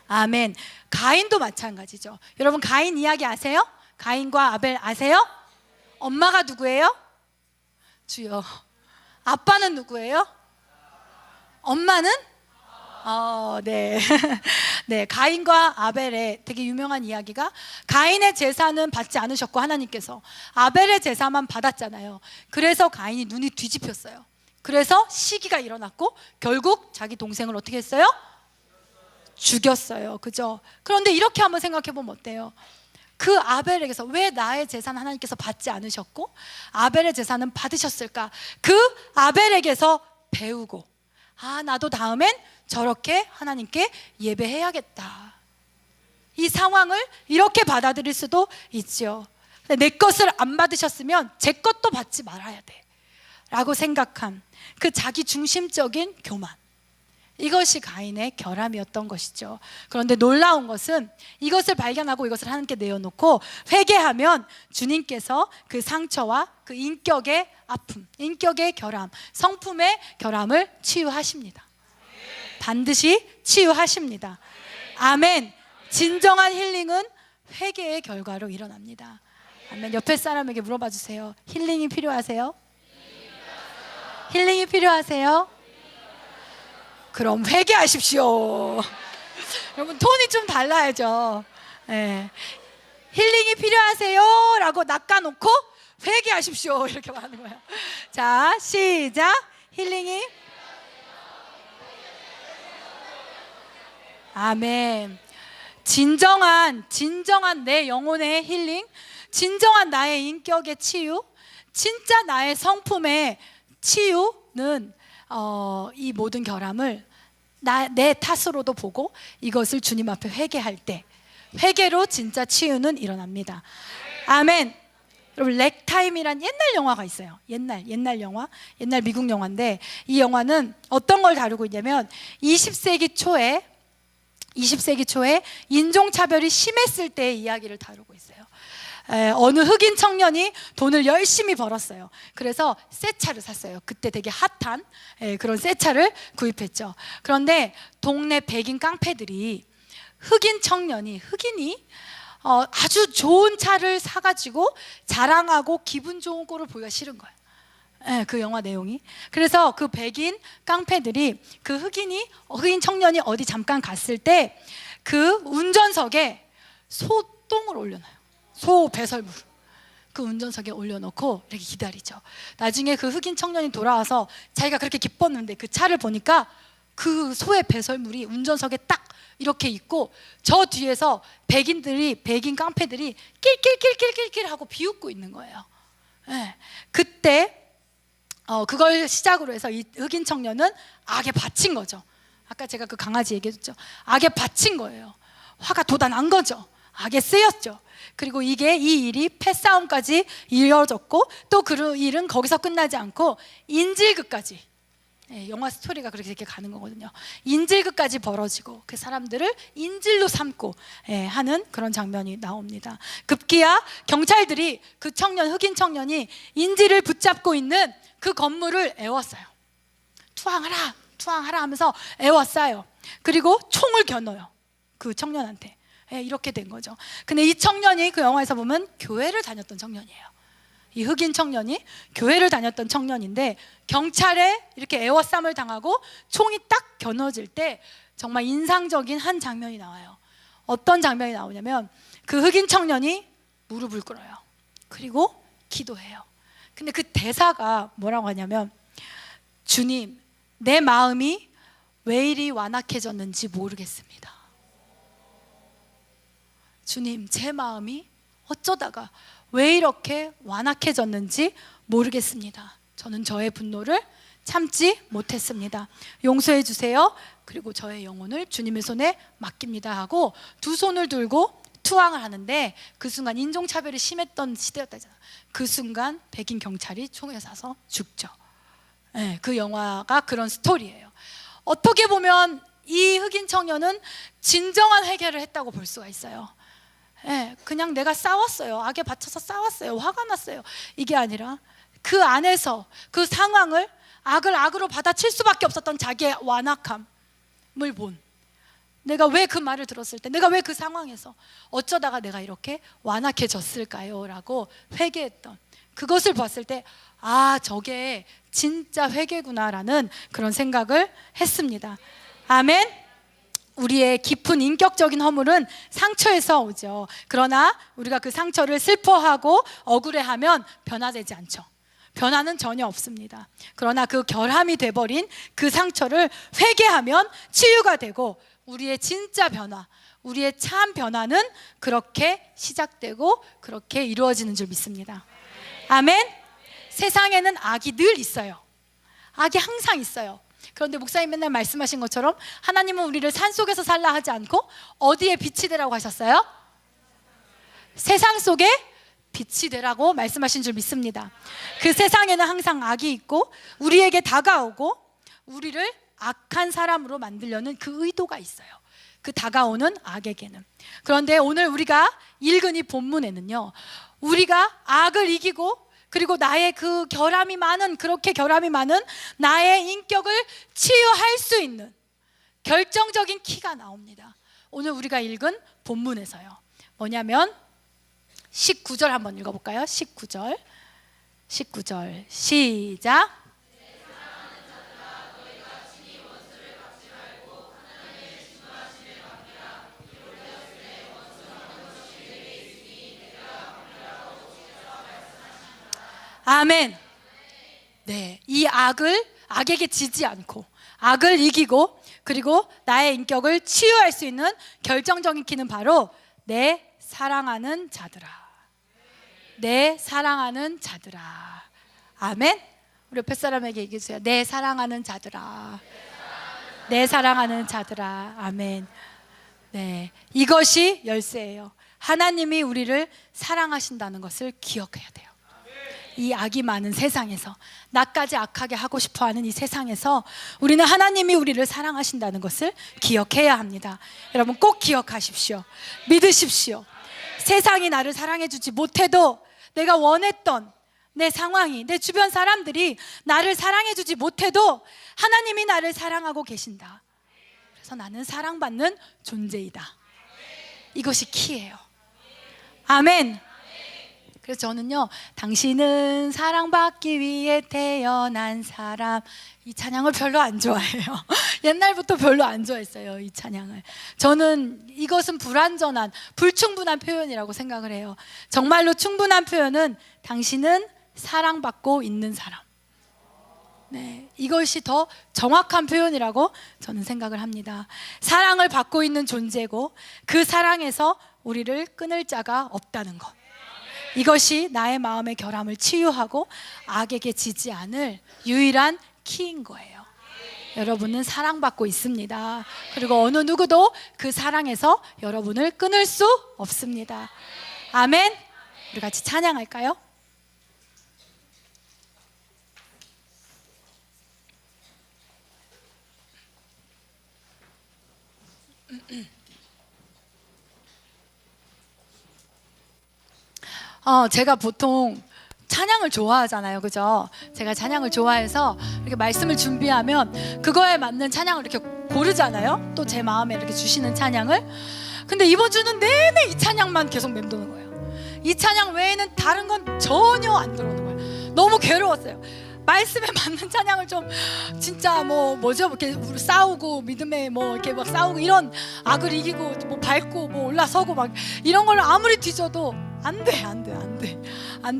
아멘. 가인도 마찬가지죠. 여러분 가인 이야기 아세요? 가인과 아벨 아세요? 엄마가 누구예요? 주여. 아빠는 누구예요? 엄마는? 네. 네, 가인과 아벨의 되게 유명한 이야기가, 가인의 제사는 받지 않으셨고 하나님께서 아벨의 제사만 받았잖아요. 그래서 가인이 눈이 뒤집혔어요. 그래서 시기가 일어났고 결국 자기 동생을 어떻게 했어요? 죽였어요. 그죠? 그런데 이렇게 한번 생각해 보면 어때요? 그 아벨에게서 왜 나의 제사는 하나님께서 받지 않으셨고 아벨의 제사는 받으셨을까? 그 아벨에게서 배우고, 아 나도 다음엔 저렇게 하나님께 예배해야겠다. 이 상황을 이렇게 받아들일 수도 있죠. 내 것을 안 받으셨으면 제 것도 받지 말아야 돼 라고 생각한 그 자기 중심적인 교만, 이것이 가인의 결함이었던 것이죠. 그런데 놀라운 것은 이것을 발견하고 이것을 하나님께 내어놓고 회개하면 주님께서 그 상처와 그 인격의 아픔, 인격의 결함, 성품의 결함을 치유하십니다. 반드시 치유하십니다. 아멘. 진정한 힐링은 회개의 결과로 일어납니다. 아멘. 옆에 사람에게 물어봐 주세요. 힐링이 필요하세요? 힐링이 필요하세요? 그럼 회개하십시오. 여러분 톤이 좀 달라야죠. 네. 힐링이 필요하세요? 라고 낚아놓고 회개하십시오 이렇게 말하는 거예요. 자 시작. 힐링이, 아멘. 진정한 내 영혼의 힐링, 진정한 나의 인격의 치유, 진짜 나의 성품의 치유는 이 모든 결함을 내 탓으로도 보고 이것을 주님 앞에 회개할 때, 회개로 진짜 치유는 일어납니다. 아멘. 여러분 렉타임이란 옛날 영화가 있어요. 옛날 영화, 옛날 미국 영화인데 이 영화는 어떤 걸 다루고 있냐면 20세기 초에 인종차별이 심했을 때의 이야기를 다루고 있어요. 어느 흑인 청년이 돈을 열심히 벌었어요. 그래서 새 차를 샀어요. 그때 되게 핫한 그런 새 차를 구입했죠. 그런데 동네 백인 깡패들이 흑인이 아주 좋은 차를 사가지고 자랑하고 기분 좋은 꼴을 보기가 싫은 거예요. 그 영화 내용이. 그래서 그 백인 깡패들이 그 흑인 청년이 어디 잠깐 갔을 때 그 운전석에 소똥을 올려놔요. 소 배설물. 그 운전석에 올려놓고 이렇게 기다리죠. 나중에 그 흑인 청년이 돌아와서 자기가 그렇게 기뻤는데 그 차를 보니까 그 소의 배설물이 운전석에 딱 이렇게 있고 저 뒤에서 백인 깡패들이 낄낄낄낄낄낄 하고 비웃고 있는 거예요. 네. 그때 그걸 시작으로 해서 이 흑인 청년은 악에 바친 거죠. 아까 제가 그 강아지 얘기했죠. 악에 바친 거예요. 화가 돋아난 거죠. 악에 쓰였죠. 그리고 이 일이 패싸움까지 이어졌고 또 그 일은 거기서 끝나지 않고 인질극까지, 영화 스토리가 그렇게 가는 거거든요. 인질극까지 벌어지고 그 사람들을 인질로 삼고 하는 그런 장면이 나옵니다. 급기야 경찰들이 그 흑인 청년이 인질을 붙잡고 있는 그 건물을 에웠어요. 투항하라 하면서 에웠어요. 그리고 총을 겨눠요. 그 청년한테. 이렇게 된 거죠. 근데 이 청년이 그 영화에서 보면 교회를 다녔던 청년이에요. 이 흑인 청년이 교회를 다녔던 청년인데 경찰에 이렇게 에워쌈을 당하고 총이 딱 겨눠질 때 정말 인상적인 한 장면이 나와요. 어떤 장면이 나오냐면 그 흑인 청년이 무릎을 꿇어요. 그리고 기도해요. 근데 그 대사가 뭐라고 하냐면, 주님, 내 마음이 왜 이리 완악해졌는지 모르겠습니다. 주님, 제 마음이 어쩌다가 왜 이렇게 완악해졌는지 모르겠습니다. 저는 저의 분노를 참지 못했습니다. 용서해 주세요. 그리고 저의 영혼을 주님의 손에 맡깁니다 하고 두 손을 들고 투항을 하는데, 그 순간 인종차별이 심했던 시대였다잖아요. 그 순간 백인 경찰이 총에 쏴서 죽죠. 네, 그 영화가 그런 스토리예요. 어떻게 보면 이 흑인 청년은 진정한 회개를 했다고 볼 수가 있어요. 네, 그냥 내가 싸웠어요. 악에 받쳐서 싸웠어요. 화가 났어요. 이게 아니라 그 안에서 그 상황을 악을 악으로 받아칠 수밖에 없었던 자기의 완악함을 본, 내가 왜 그 말을 들었을 때, 내가 왜 그 상황에서 어쩌다가 내가 이렇게 완악해졌을까요? 라고 회개했던 그것을 봤을 때, 아, 저게 진짜 회개구나라는 그런 생각을 했습니다. 아멘. 우리의 깊은 인격적인 허물은 상처에서 오죠. 그러나 우리가 그 상처를 슬퍼하고 억울해하면 변화되지 않죠. 변화는 전혀 없습니다. 그러나 그 결함이 돼버린 그 상처를 회개하면 치유가 되고, 우리의 진짜 변화, 우리의 참 변화는 그렇게 시작되고 그렇게 이루어지는 줄 믿습니다. 아멘. 세상에는 악이 늘 있어요. 악이 항상 있어요. 그런데 목사님 맨날 말씀하신 것처럼 하나님은 우리를 산속에서 살라 하지 않고 어디에 빛이 되라고 하셨어요? 세상 속에 빛이 되라고 말씀하신 줄 믿습니다. 그 세상에는 항상 악이 있고 우리에게 다가오고 우리를 악한 사람으로 만들려는 그 의도가 있어요. 그 다가오는 악에게는. 그런데 오늘 우리가 읽은 이 본문에는요, 우리가 악을 이기고 그리고 나의 그 결함이 많은, 그렇게 결함이 많은 나의 인격을 치유할 수 있는 결정적인 키가 나옵니다. 오늘 우리가 읽은 본문에서요. 뭐냐면 19절 한번 읽어볼까요? 19절 시작. 아멘. 네, 이 악에게 지지 않고 악을 이기고 그리고 나의 인격을 치유할 수 있는 결정적인 키는 바로 내 사랑하는 자들아. 내 사랑하는 자들아. 아멘. 우리 옆에 사람에게 얘기해주세요. 내 사랑하는 자들아. 내 사랑하는 자들아. 아멘. 네, 이것이 열쇠예요. 하나님이 우리를 사랑하신다는 것을 기억해야 돼요. 이 악이 많은 세상에서, 나까지 악하게 하고 싶어하는 이 세상에서 우리는 하나님이 우리를 사랑하신다는 것을 기억해야 합니다. 여러분 꼭 기억하십시오. 믿으십시오. 세상이 나를 사랑해주지 못해도, 내가 원했던 내 상황이, 내 주변 사람들이 나를 사랑해주지 못해도 하나님이 나를 사랑하고 계신다. 그래서 나는 사랑받는 존재이다. 이것이 키예요. 아멘. 그래서 저는요, 당신은 사랑받기 위해 태어난 사람, 이 찬양을 별로 안 좋아해요. 옛날부터 별로 안 좋아했어요, 이 찬양을. 저는 이것은 불완전한, 불충분한 표현이라고 생각을 해요. 정말로 충분한 표현은 당신은 사랑받고 있는 사람. 네, 이것이 더 정확한 표현이라고 저는 생각을 합니다. 사랑을 받고 있는 존재고 그 사랑에서 우리를 끊을 자가 없다는 것. 이것이 나의 마음의 결함을 치유하고 악에게 지지 않을 유일한 키인 거예요. 여러분은 사랑받고 있습니다. 그리고 어느 누구도 그 사랑에서 여러분을 끊을 수 없습니다. 아멘. 우리 같이 찬양할까요? 제가 보통 찬양을 좋아하잖아요, 그죠? 제가 찬양을 좋아해서 이렇게 말씀을 준비하면 그거에 맞는 찬양을 이렇게 고르잖아요. 또 제 마음에 이렇게 주시는 찬양을. 근데 이번 주는 내내 이 찬양만 계속 맴도는 거예요. 이 찬양 외에는 다른 건 전혀 안 들어오는 거예요. 너무 괴로웠어요. 말씀에 맞는 찬양을 좀 진짜 뭐죠? 이렇게 싸우고 믿음에 이렇게 막 싸우고 이런 악을 이기고 뭐 밟고 뭐 올라서고 막 이런 걸 아무리 뒤져도 안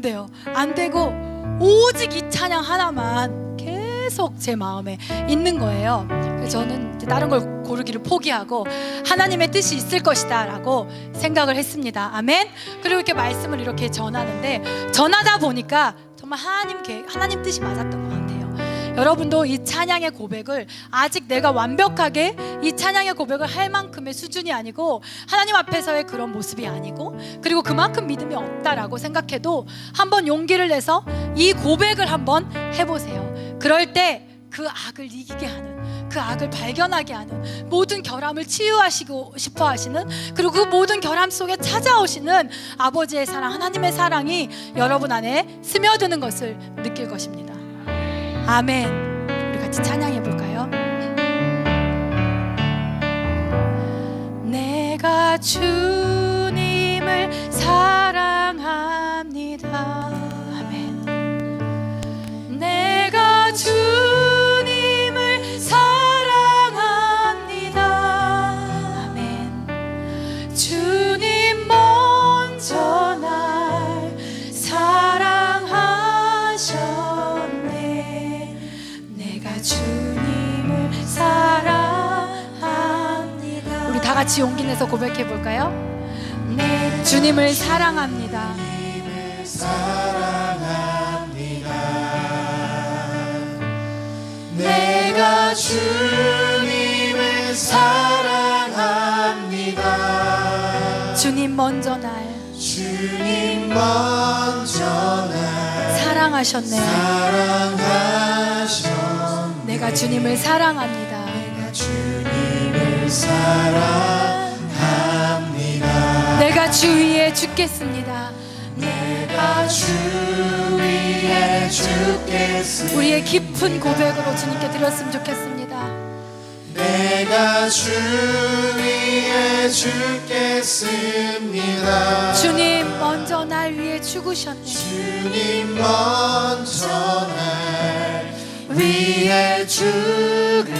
돼요. 안 되고 오직 이 찬양 하나만 계속 제 마음에 있는 거예요. 그래서 저는 이제 다른 걸 고르기를 포기하고 하나님의 뜻이 있을 것이다 라고 생각을 했습니다. 아멘. 그리고 이렇게 말씀을 이렇게 전하는데 전하다 보니까 정말 하나님 뜻이 맞았던 것 같아요. 여러분도 이 찬양의 고백을 아직 내가 완벽하게 이 찬양의 고백을 할 만큼의 수준이 아니고 하나님 앞에서의 그런 모습이 아니고 그리고 그만큼 믿음이 없다라고 생각해도 한번 용기를 내서 이 고백을 한번 해보세요. 그럴 때 그 악을 이기게 하는, 그 악을 발견하게 하는, 모든 결함을 치유하시고 싶어 하시는, 그리고 그 모든 결함 속에 찾아오시는 아버지의 사랑, 하나님의 사랑이 여러분 안에 스며드는 것을 느낄 것입니다. 아멘. 우리 같이 찬양해 볼까요? 내가 주님을 사랑합니다. 아멘. 내가 주님을 사랑합니다. 아멘. 주님 먼저 날 사랑하셨네. 내가 주님을 사랑합니다. 우리 다 같이 용기 내서 고백해 볼까요? 네, 주님을 사랑합니다. 내가 주님을 사랑합니다. 주님 먼저 날 주님 먼저 날 사랑하셨네. 사랑하셨네. 내가 주님을 사랑합니다. 내가 주님을 사랑합니다. 내가 주 위에 죽겠습니다. 내가 주 위에 죽겠습니다. 우리의 깊은 고백으로 주님께 드렸으면 좋겠습니다. 내가 주 위에 죽겠습니다. 주님 먼저 날 위해 죽으셨네. 주님 먼저 날 위해 죽으셨네.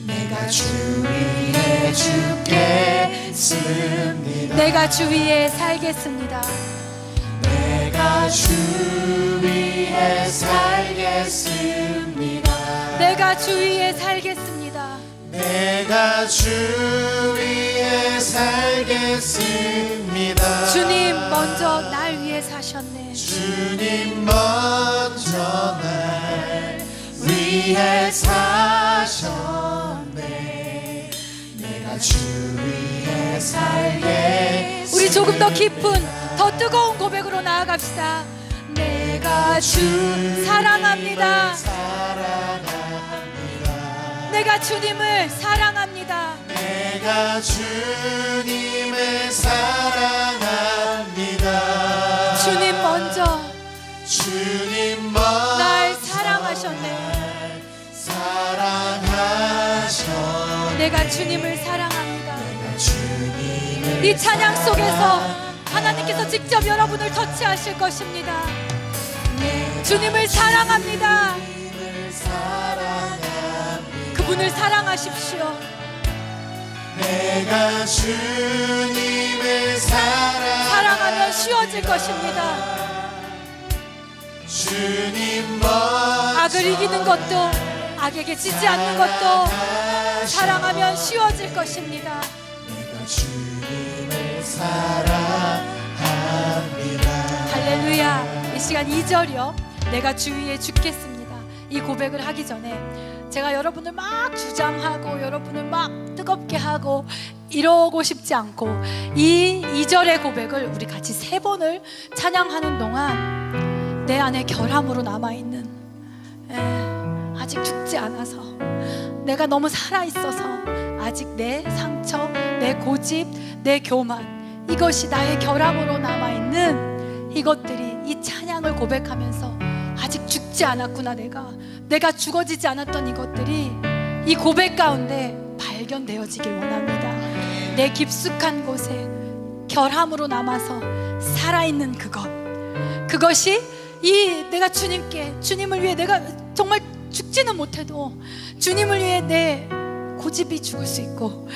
내가 주 위에 죽겠습니다. 내가 주 위에 살겠습니다. 내가 주 위에 살겠습니다. 내가 주 위에 살겠습니다. 내가 주 위에 살겠습니다. 주님 먼저 날 위해 사셨네. 주님 먼저 날 위해 사셨네. 내가 주 위해 살겠습니다. 우리 조금 더 깊은 더 뜨거운 고백으로 나아갑시다. 내가 주 사랑합니다. 내가 주님을 사랑합니다. 내가 주님을 사랑합니다. 주님 먼저 주님 날 먼저 사랑하셨네. 사랑하셨네. 내가 주님을 사랑합니다. 주님을 이 찬양 속에서 하나님께서 직접 여러분을 터치하실 것입니다. 주님을 사랑합니다. 그분을 사랑하십시오. 내가 주님을 사랑하면 쉬워질 것입니다. 주님 먼저 악을 이기는 것도, 악에게 지지 않는 것도 사랑하면 쉬워질 것입니다. 내가 주님을 사랑합니다. 할렐루야. 이 시간 2절이요. 내가 주 위에 죽겠습니다. 이 고백을 하기 전에 제가 여러분을 막 주장하고 여러분을 막 뜨겁게 하고 이러고 싶지 않고 이 2절의 고백을 우리 같이 3번을 찬양하는 동안 내 안에 결함으로 남아있는 아직 죽지 않아서 내가 너무 살아있어서 아직 내 상처, 내 고집, 내 교만, 이것이 나의 결함으로 남아있는 이것들이 이 찬양을 고백하면서 아직 죽지 않았구나, 내가 죽어지지 않았던 이것들이 이 고백 가운데 발견되어지길 원합니다. 내 깊숙한 곳에 결함으로 남아서 살아있는 그것이 이 내가 주님을 위해 내가 정말 죽지는 못해도 주님을 위해 내 고집이 죽을 수 있고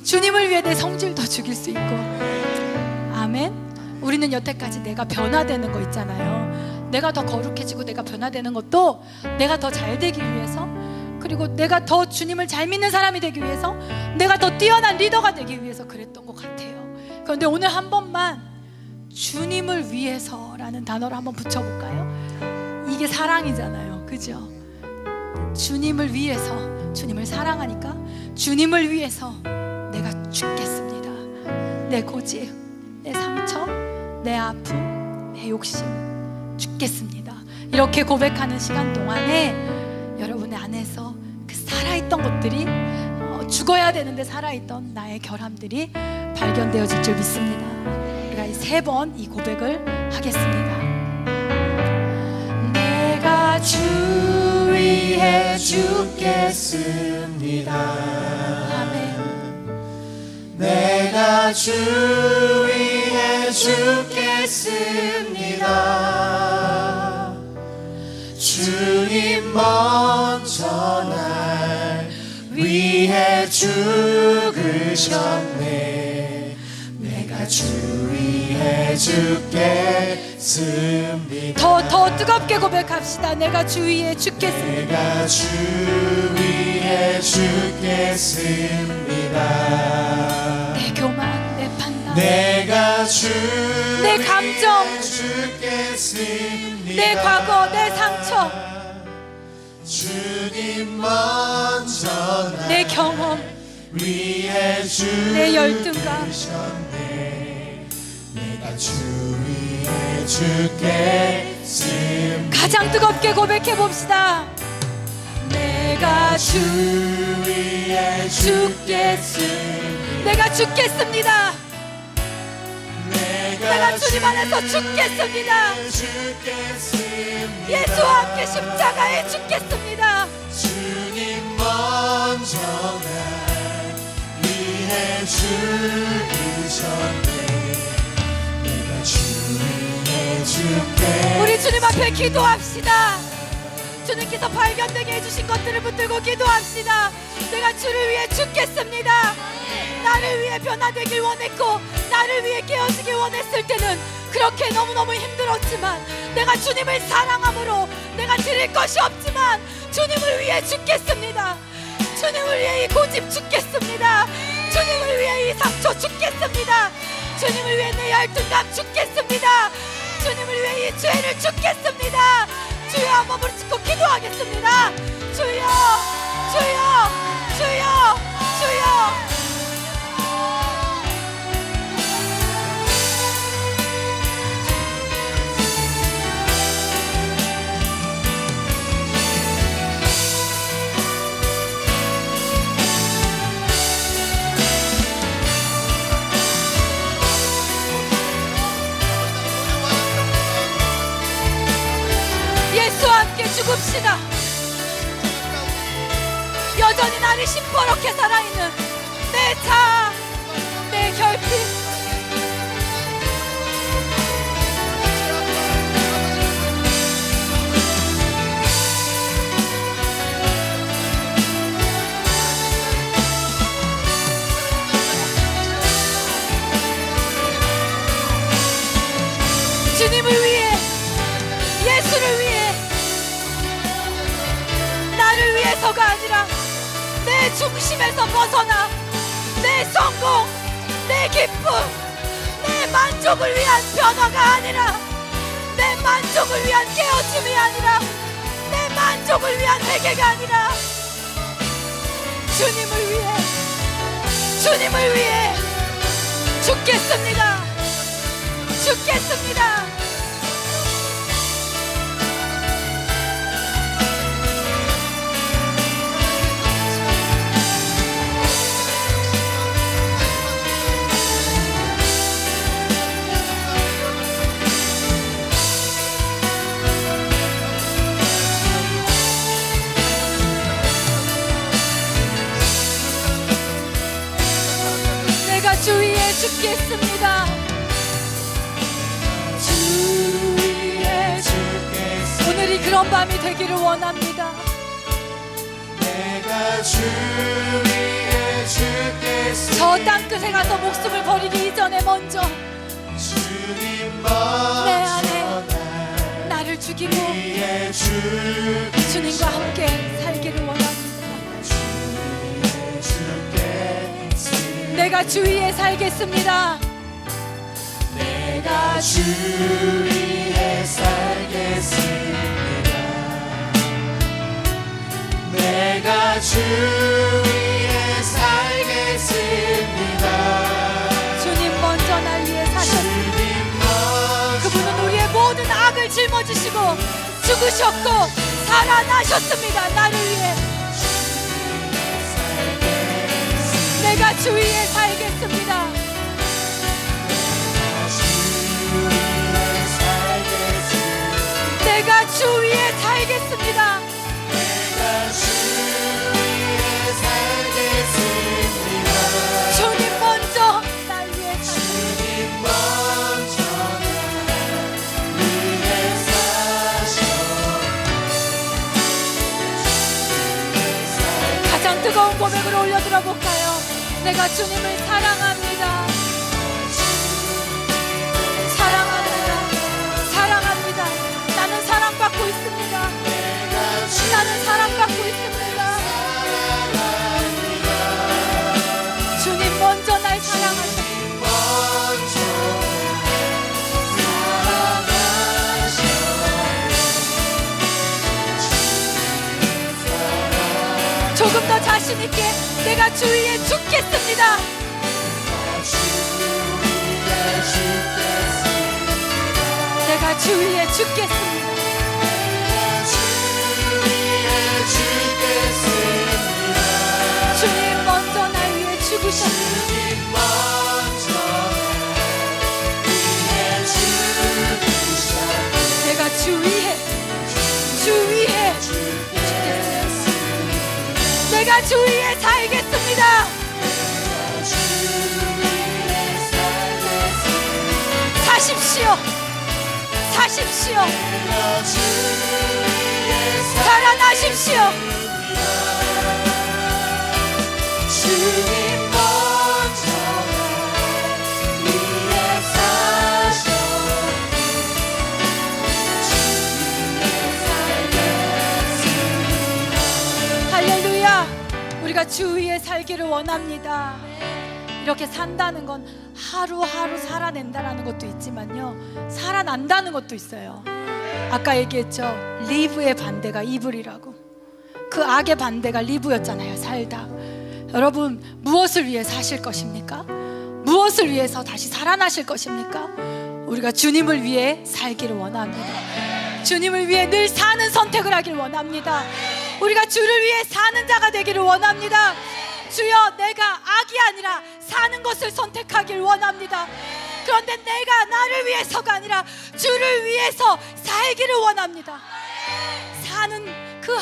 주님을 위해 내 성질도 죽일 수 있고, 아멘. 우리는 여태까지 내가 변화되는 거 있잖아요. 내가 더 거룩해지고 내가 변화되는 것도 내가 더 잘 되기 위해서, 그리고 내가 더 주님을 잘 믿는 사람이 되기 위해서, 내가 더 뛰어난 리더가 되기 위해서 그랬던 것 같아요. 그런데 오늘 한 번만 주님을 위해서라는 단어를 한번 붙여볼까요? 이게 사랑이잖아요, 그죠? 주님을 위해서, 주님을 사랑하니까 주님을 위해서 내가 죽겠습니다. 내 고집, 내 상처, 내 아픔, 내 욕심 죽겠습니다. 이렇게 고백하는 시간 동안에 여러분의 안에서 그 살아있던 것들이 죽어야 되는데 살아있던 나의 결함들이 발견되어질 줄 믿습니다. 우리가 3번 이 고백을 하겠습니다. 내가 주 위해 죽겠습니다. 아멘. 내가 주 위해 죽겠습니다. 주님 먼저 날 위해 죽으셨네. 내가 주 위해 죽겠습니다. 더 뜨겁게 고백합시다. 내가 주 위해 죽겠습니다. 내가 주 위해 죽겠습니다. 내 교만, 내 판단, 내가 주 내 감정, 위해 죽겠습니다. 내 과거, 내 상처, 주님 먼저 날 내 경험, 위해 내 열등감, 죽으셨네. 내가 주 위해 죽겠습니다. 가장 뜨겁게 고백해 봅시다. 내가 주 위해 죽겠습니다. 내가 죽겠습니다. 내가 주님 안에서 죽겠습니다. 예수와 함께 십자가에 죽겠습니다. 주님 먼저 날 위해 죽으셨네. 내가 주 위해 죽겠습니다. 우리 주님 앞에 기도합시다. 주님께서 발견되게 해주신 것들을 붙들고 기도합시다. 내가 주를 위해 죽겠습니다. 나를 위해 변화되길 원했고 나를 위해 깨어지길 원했을 때는 그렇게 너무너무 힘들었지만, 내가 주님을 사랑함으로 내가 드릴 것이 없지만 주님을 위해 죽겠습니다. 주님을 위해 이 고집 죽겠습니다. 주님을 위해 이 상처 죽겠습니다. 주님을 위해 내 열등감 죽겠습니다. 주님을 위해 이 죄를 죽겠습니다. 주여, 한번 부르짖고 기도하겠습니다. 주여, 주여, 주여, 주여. 예수와 함께 죽읍시다. 여전히 나를 시퍼렇게 살아있는 내 자아, 내 결핍, 주님을 위해, 예수를 위해, 나를 위해서가 아니라 내 중심에서 벗어나 내 성공, 내 기쁨, 내 만족을 위한 변화가 아니라, 내 만족을 위한 깨어짐이 아니라, 내 만족을 위한 회개가 아니라 주님을 위해, 주님을 위해 죽겠습니다. 죽겠습니다. 내가 주 위에 죽겠습니다. 이런 밤이 되기를 원합니다. 내가 주 위에 죽겠습니다. 저 땅끝에 가서 목숨을 버리기 이전에 먼저 주님 내 안에 먼저 나를 죽이고 위에 주님과 함께 살기를 원합니다. 내가 주 위에 살겠습니다. 내가 주 위에 살겠습니다. 내가 주 위에 살겠습니다. 주님 먼저 날 위해 사셨습니다. 그분은 우리의 모든 악을 짊어지시고 죽으셨고 살아나셨습니다. 나를 위해. 내가 주 위에 살겠습니다. 내가 주 위에 살겠습니다. 주님 먼저 날 위해 가장 뜨거운 고백으로 올려드려 볼까요? 내가 주님을 사랑합니다. 사랑합니다. 사랑합니다. 나는 사랑받고 있습니다. 나는 사랑받고 있습니다. 주님 먼저 날 사랑하셨습니다. 조금 더 자신 있게 내가 주 위에 죽겠습니다. 내가 주 위에 죽겠습니다. 주님 먼저 날 위해 죽으셨습니다. 내가 주 위에 내가 주 위에 살겠습니다. 사십시오. 사십시오. 살아나십시오. 주님 먼저 위에 사셔 할렐루야. 우리가 주 위에 살기를 원합니다. 이렇게 산다는 건 하루하루 살아낸다라는 것도 있지만요, 살아난다는 것도 있어요. 아까 얘기했죠. live의 반대가 evil이라고. 그 악의 반대가 live였잖아요. 살다. 여러분, 무엇을 위해 사실 것입니까? 무엇을 위해서 다시 살아나실 것입니까? 우리가 주님을 위해 살기를 원합니다. 주님을 위해 늘 사는 선택을 하길 원합니다. 우리가 주를 위해 사는 자가 되기를 원합니다. 주여, 내가 악이 아니라 사는 것을 선택하길 원합니다. 그런데 내가 나를 위해서가 아니라 주를 위해서 살기를 원합니다. 사는 그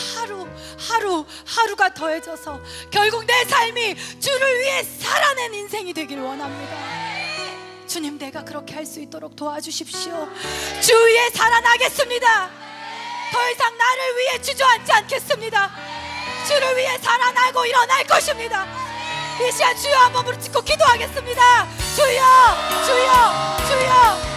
하루가 더해져서 결국 내 삶이 주를 위해 살아낸 인생이 되기를 원합니다. 주님, 내가 그렇게 할 수 있도록 도와주십시오. 주 위에 살아나겠습니다. 더 이상 나를 위해 주저앉지 않겠습니다. 주를 위해 살아나고 일어날 것입니다. 이 시간 주여 한번 부르짖고 기도하겠습니다. 주여, 주여, 주여.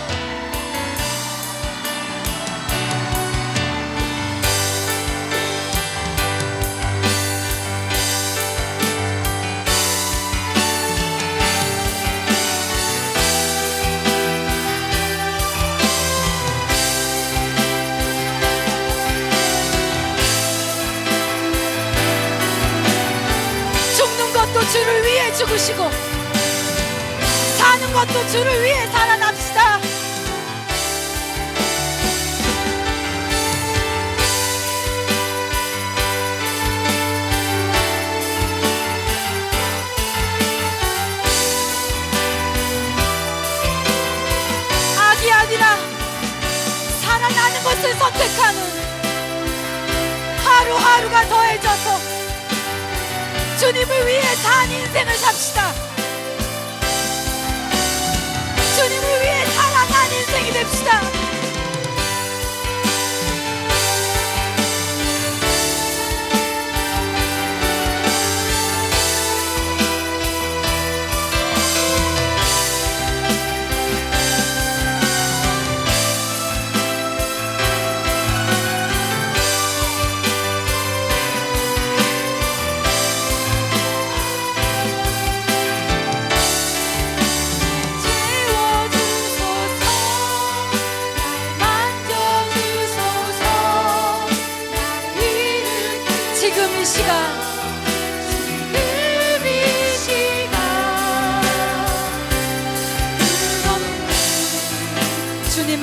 주를 위해 죽으시고 사는 것도 주를 위해 살아납시다. 악이 아니라 살아나는 것을 선택하는 하루하루가 더해져서 주님을 위해 산 인생을 삽시다. 주님을 위해 살아난 인생이 됩시다.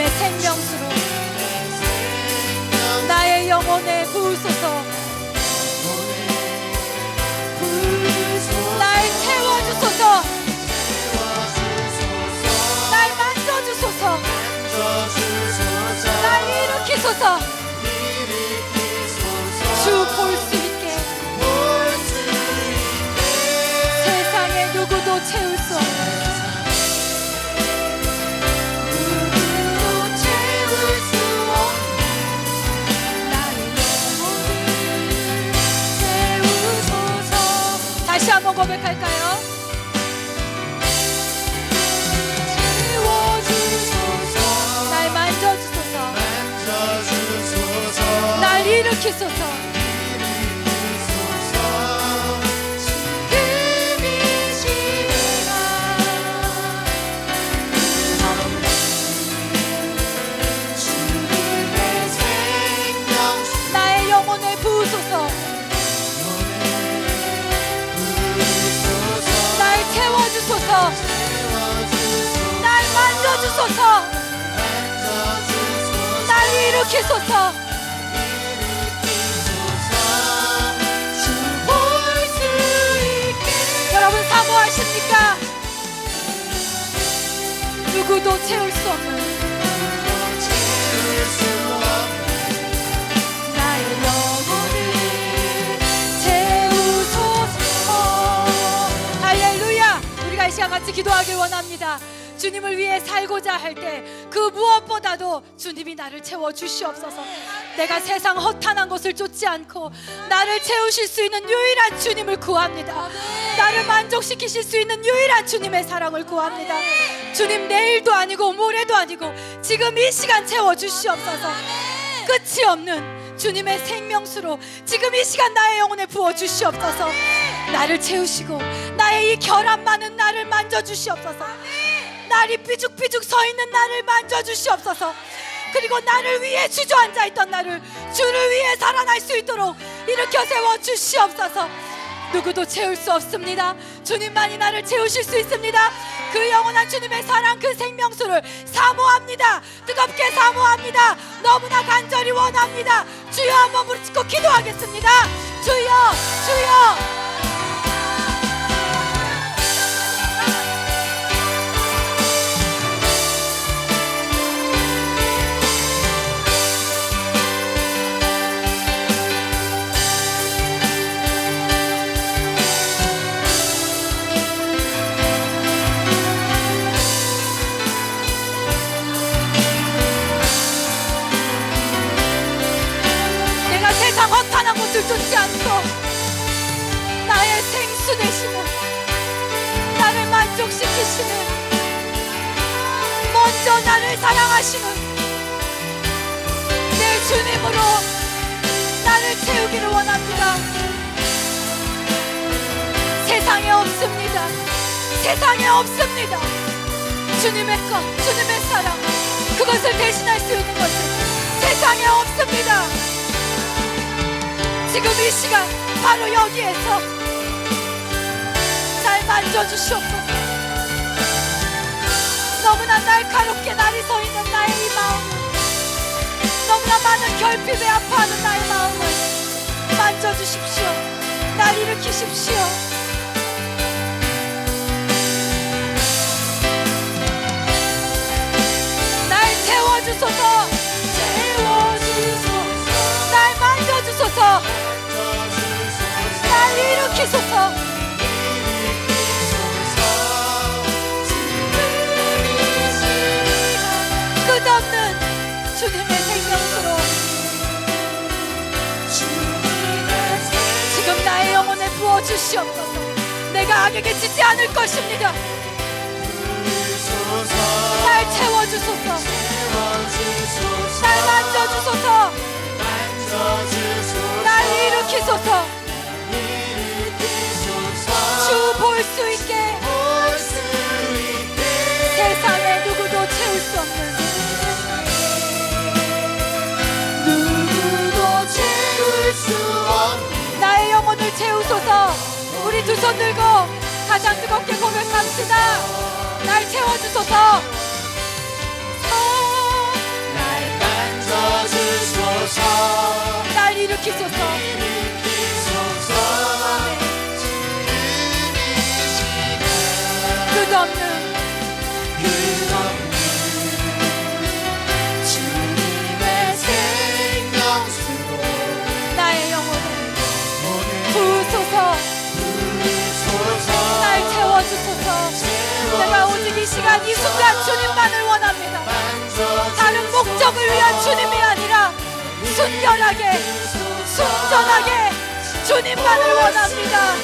주님의 생명수로 나의 영혼에 부으소서. 날 채워주소서. 날 만져주소서. 날 일으키소서. 주 볼 수 있게 세상에 누구도 채울 수 없는 다시 한번 고백할까요? 채워주소서. 날 만져주소서. 날 일으키소서. 나의 영혼에 부으소서. 날 채워주소서. 날 만져주소서. 날 일으키소서. 여러분 사모하십니까? 누구도 채울 수 없는 나의 영혼을 채우소서. 할렐루야. 우리가 이 시간 같이 기도하길 원합니다. 주님을 위해 살고자 할 때 그 무엇보다도 주님이 나를 채워주시옵소서. 내가 세상 허탄한 것을 쫓지 않고 나를 채우실 수 있는 유일한 주님을 구합니다. 나를 만족시키실 수 있는 유일한 주님의 사랑을 구합니다. 주님, 내일도 아니고 모레도 아니고 지금 이 시간 채워주시옵소서. 끝이 없는 주님의 생명수로 지금 이 시간 나의 영혼에 부어주시옵소서. 나를 채우시고 나의 이 결함 많은 나를 만져주시옵소서. 날이 삐죽삐죽 서 있는 나를 만져주시옵소서. 그리고 나를 위해 주저앉아 있던 나를 주를 위해 살아날 수 있도록 일으켜 세워 주시옵소서. 누구도 채울 수 없습니다. 주님만이 나를 채우실 수 있습니다. 그 영원한 주님의 사랑, 그 생명수를 사모합니다. 뜨겁게 사모합니다. 너무나 간절히 원합니다. 주여, 한번 부르짖고 기도하겠습니다. 주여, 주여. 허탄한 것을 쫓지 않고 나의 생수 되시는, 나를 만족시키시는, 먼저 나를 사랑하시는 내 주님으로 나를 채우기를 원합니다. 세상에 없습니다. 세상에 없습니다. 주님의 것, 주님의 사랑, 그것을 대신할 수 있는 것은 세상에 없습니다. 지금 이 시간 바로 여기에서 날 만져주시옵소서. 너무나 날카롭게 날이 서 있는 나의 이 마음, 너무나 많은 결핍에 아파하는 나의 마음을 만져주십시오. 날 일으키십시오. 날 채워주소서. 날 만져주소서. 날 일으키소서. 끝없는 주님의 생명수로 지금 나의 영혼에 부어주시옵소서. 내가 악에게 지지 않을 것입니다. 날 채워주소서. 날 만져주소서. 날 일으키소서. 주 볼 수 있게 세상에 누구도 채울 수 없는, 누구도 채울 수 없는 나의 영혼을 채우소서. 우리 두 손 들고 가장 뜨겁게 고백합시다. 날 채워주소서. 일으키소서. 끝없는 주님의 생명수로 나의 영혼을 부으소서. 날 채워주소서. 내가 오직 이 시간 이 순간 주님만을 원합니다. 다른 목적을 위한 주님이 아니라 순결하게 순전하게 주님만을 원합니다.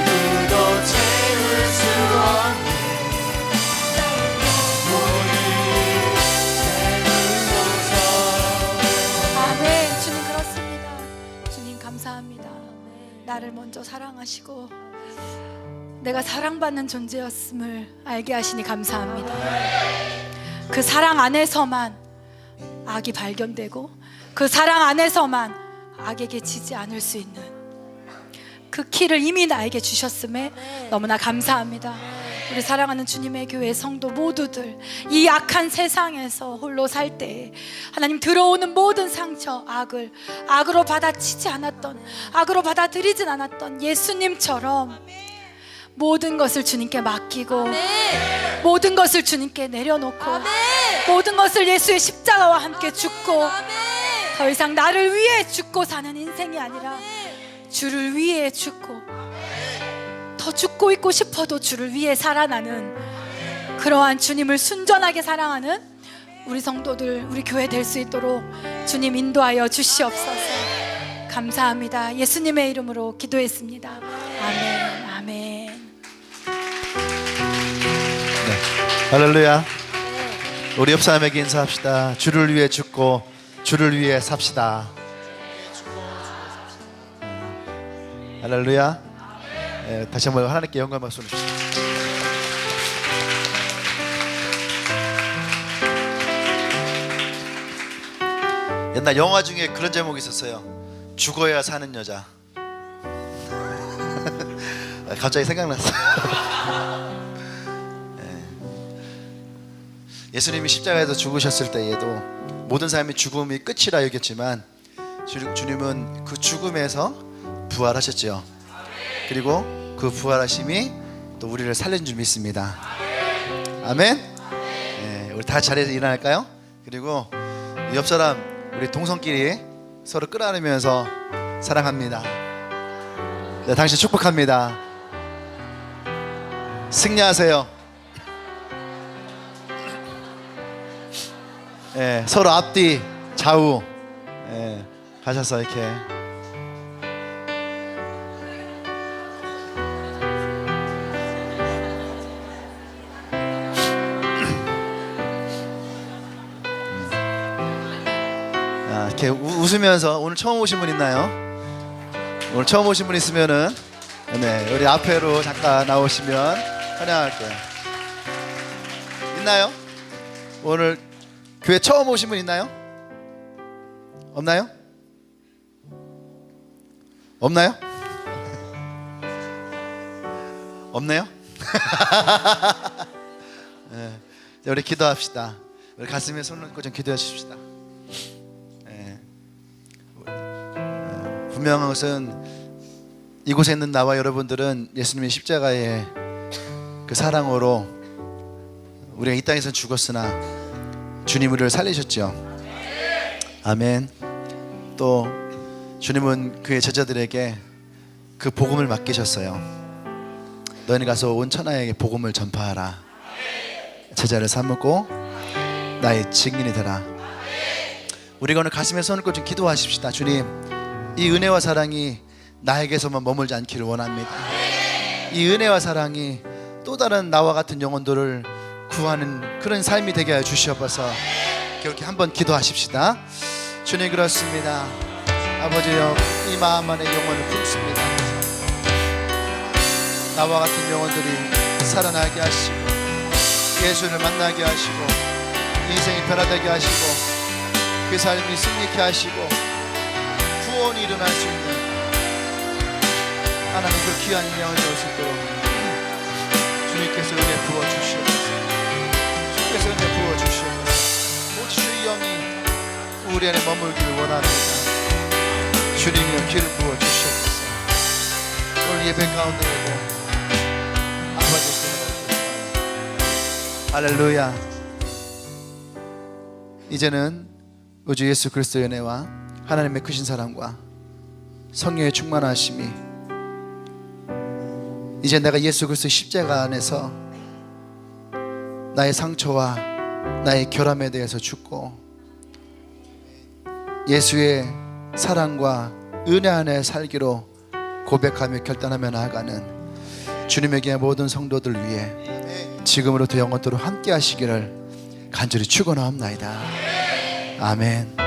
누구도 채울 수 없는 아멘. 주님 그렇습니다. 주님 감사합니다. 나를 먼저 사랑하시고 내가 사랑받는 존재였음을 알게 하시니 감사합니다. 그 사랑 안에서만 악이 발견되고 그 사랑 안에서만 악에게 지지 않을 수 있는 그 키를 이미 나에게 주셨음에 너무나 감사합니다. 우리 사랑하는 주님의 교회 성도 모두들 이 악한 세상에서 홀로 살 때 하나님 들어오는 모든 상처 악으로 받아치지 않았던 악으로 받아들이진 않았던 예수님처럼 모든 것을 주님께 맡기고 모든 것을 주님께 내려놓고 모든 것을 예수의 십자가와 함께 죽고 더 이상 나를 위해 죽고 사는 인생이 아니라 주를 위해 죽고 더 죽고 있고 싶어도 주를 위해 살아나는 그러한 주님을 순전하게 사랑하는 우리 성도들 우리 교회 될 수 있도록 주님 인도하여 주시옵소서. 감사합니다. 예수님의 이름으로 기도했습니다. 아멘. 아멘. 네. 할렐루야. 우리 옆 사람에게 인사합시다. 주를 위해 죽고 주를 위해 삽시다. 할렐루야. 네, 다시 한번 하나님께 영광 박수 주십시오. 옛날 영화 중에 그런 제목이 있었어요. 죽어야 사는 여자. 갑자기 생각났어요. 예수님이 십자가에서 죽으셨을 때에도 모든 사람이 죽음이 끝이라 여겼지만 주님은 그 죽음에서 부활하셨죠. 그리고 그 부활하심이 또 우리를 살린 줄 믿습니다. 아멘. 네, 우리 다 자리에서 일어날까요? 그리고 옆 사람 우리 동성끼리 서로 끌어안으면서 사랑합니다. 네, 당신 축복합니다. 승리하세요. 예, 서로 앞뒤 좌우 가셔서 이렇게 이렇게 웃으면서. 오늘 처음 오신 분 있나요? 오늘 처음 오신 분 있으면은 네, 우리 앞에로 잠깐 나오시면 환영할게요. 있나요? 오늘 교회 처음 오신 분 있나요? 없나요? 없나요? 없네요? 네, 우리 기도합시다. 우리 가슴에 손 얹고 좀 기도해 주십시다. 네. 분명한 것은 이곳에 있는 나와 여러분들은 예수님의 십자가의 그 사랑으로 우리가 이 땅에서 죽었으나 주님 우리를 살리셨죠. 아멘. 또 주님은 그의 제자들에게 그 복음을 맡기셨어요. 너희는 가서 온 천하에게 복음을 전파하라. 제자를 삼고 나의 증인이 되라. 우리가 오늘 가슴에 손을 얹고 좀 기도하십시다. 주님, 이 은혜와 사랑이 나에게서만 머물지 않기를 원합니다. 이 은혜와 사랑이 또 다른 나와 같은 영혼들을 구하는 그런 삶이 되게 하여 주시옵소서. 그렇게 한번 기도하십시다. 주님 그렇습니다. 아버지여, 이 마음 안에 영혼을 품습니다. 나와 같은 영혼들이 살아나게 하시고 예수를 만나게 하시고 인생이 변화되게 하시고 그 삶이 승리케 하시고 구원이 일어날 수 있는 하나님 그 귀한 인양을 넣을 수 있도록 주님께서 은혜 부어주시옵소서. 주님께서 은혜 부어주시옵소서. 부어주시옵소서. 오직 주의 영이 우리 안에 머물기를 원합니다. 주님이여 기름 부어주시옵소서. 오늘 예배 가운데에도 아버지께서 할렐루야. 이제는 우주 예수 그리스도의 은혜와 하나님의 크신 사랑과 성령의 충만하심이 이제 내가 예수 그리스도 십자가 안에서 나의 상처와 나의 결함에 대해서 죽고 예수의 사랑과 은혜 안에 살기로 고백하며 결단하며 나아가는 주님의 교회 모든 성도들 위해 지금으로부터 영원토록 함께 하시기를 간절히 축원하옵나이다. 아멘.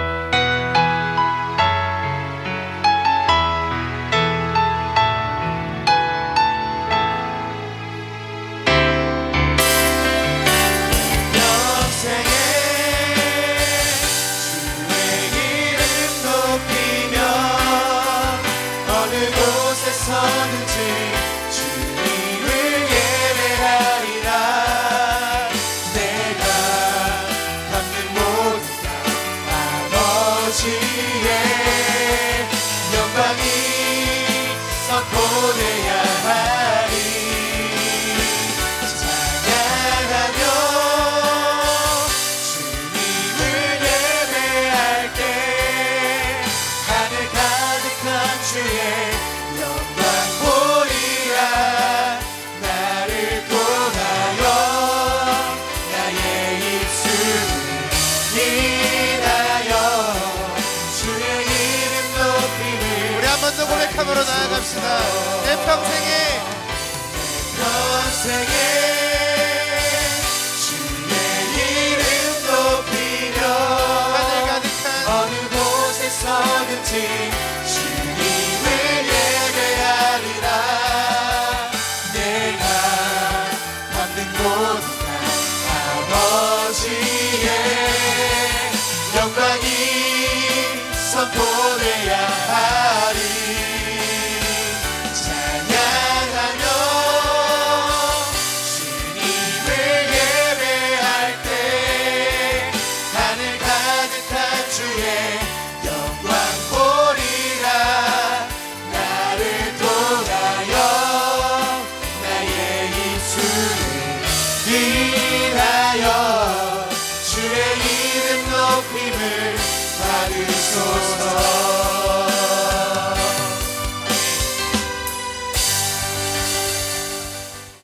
고백함으로 나아갑시다. 내 평생에 주의 이름 높이며 하늘 가득한 어느 곳에서든지 주님을 예배하리라. 내가 받는 모든 아버지의 영광이 선포돼야 하리. 주의 이름 높임을 받으소서.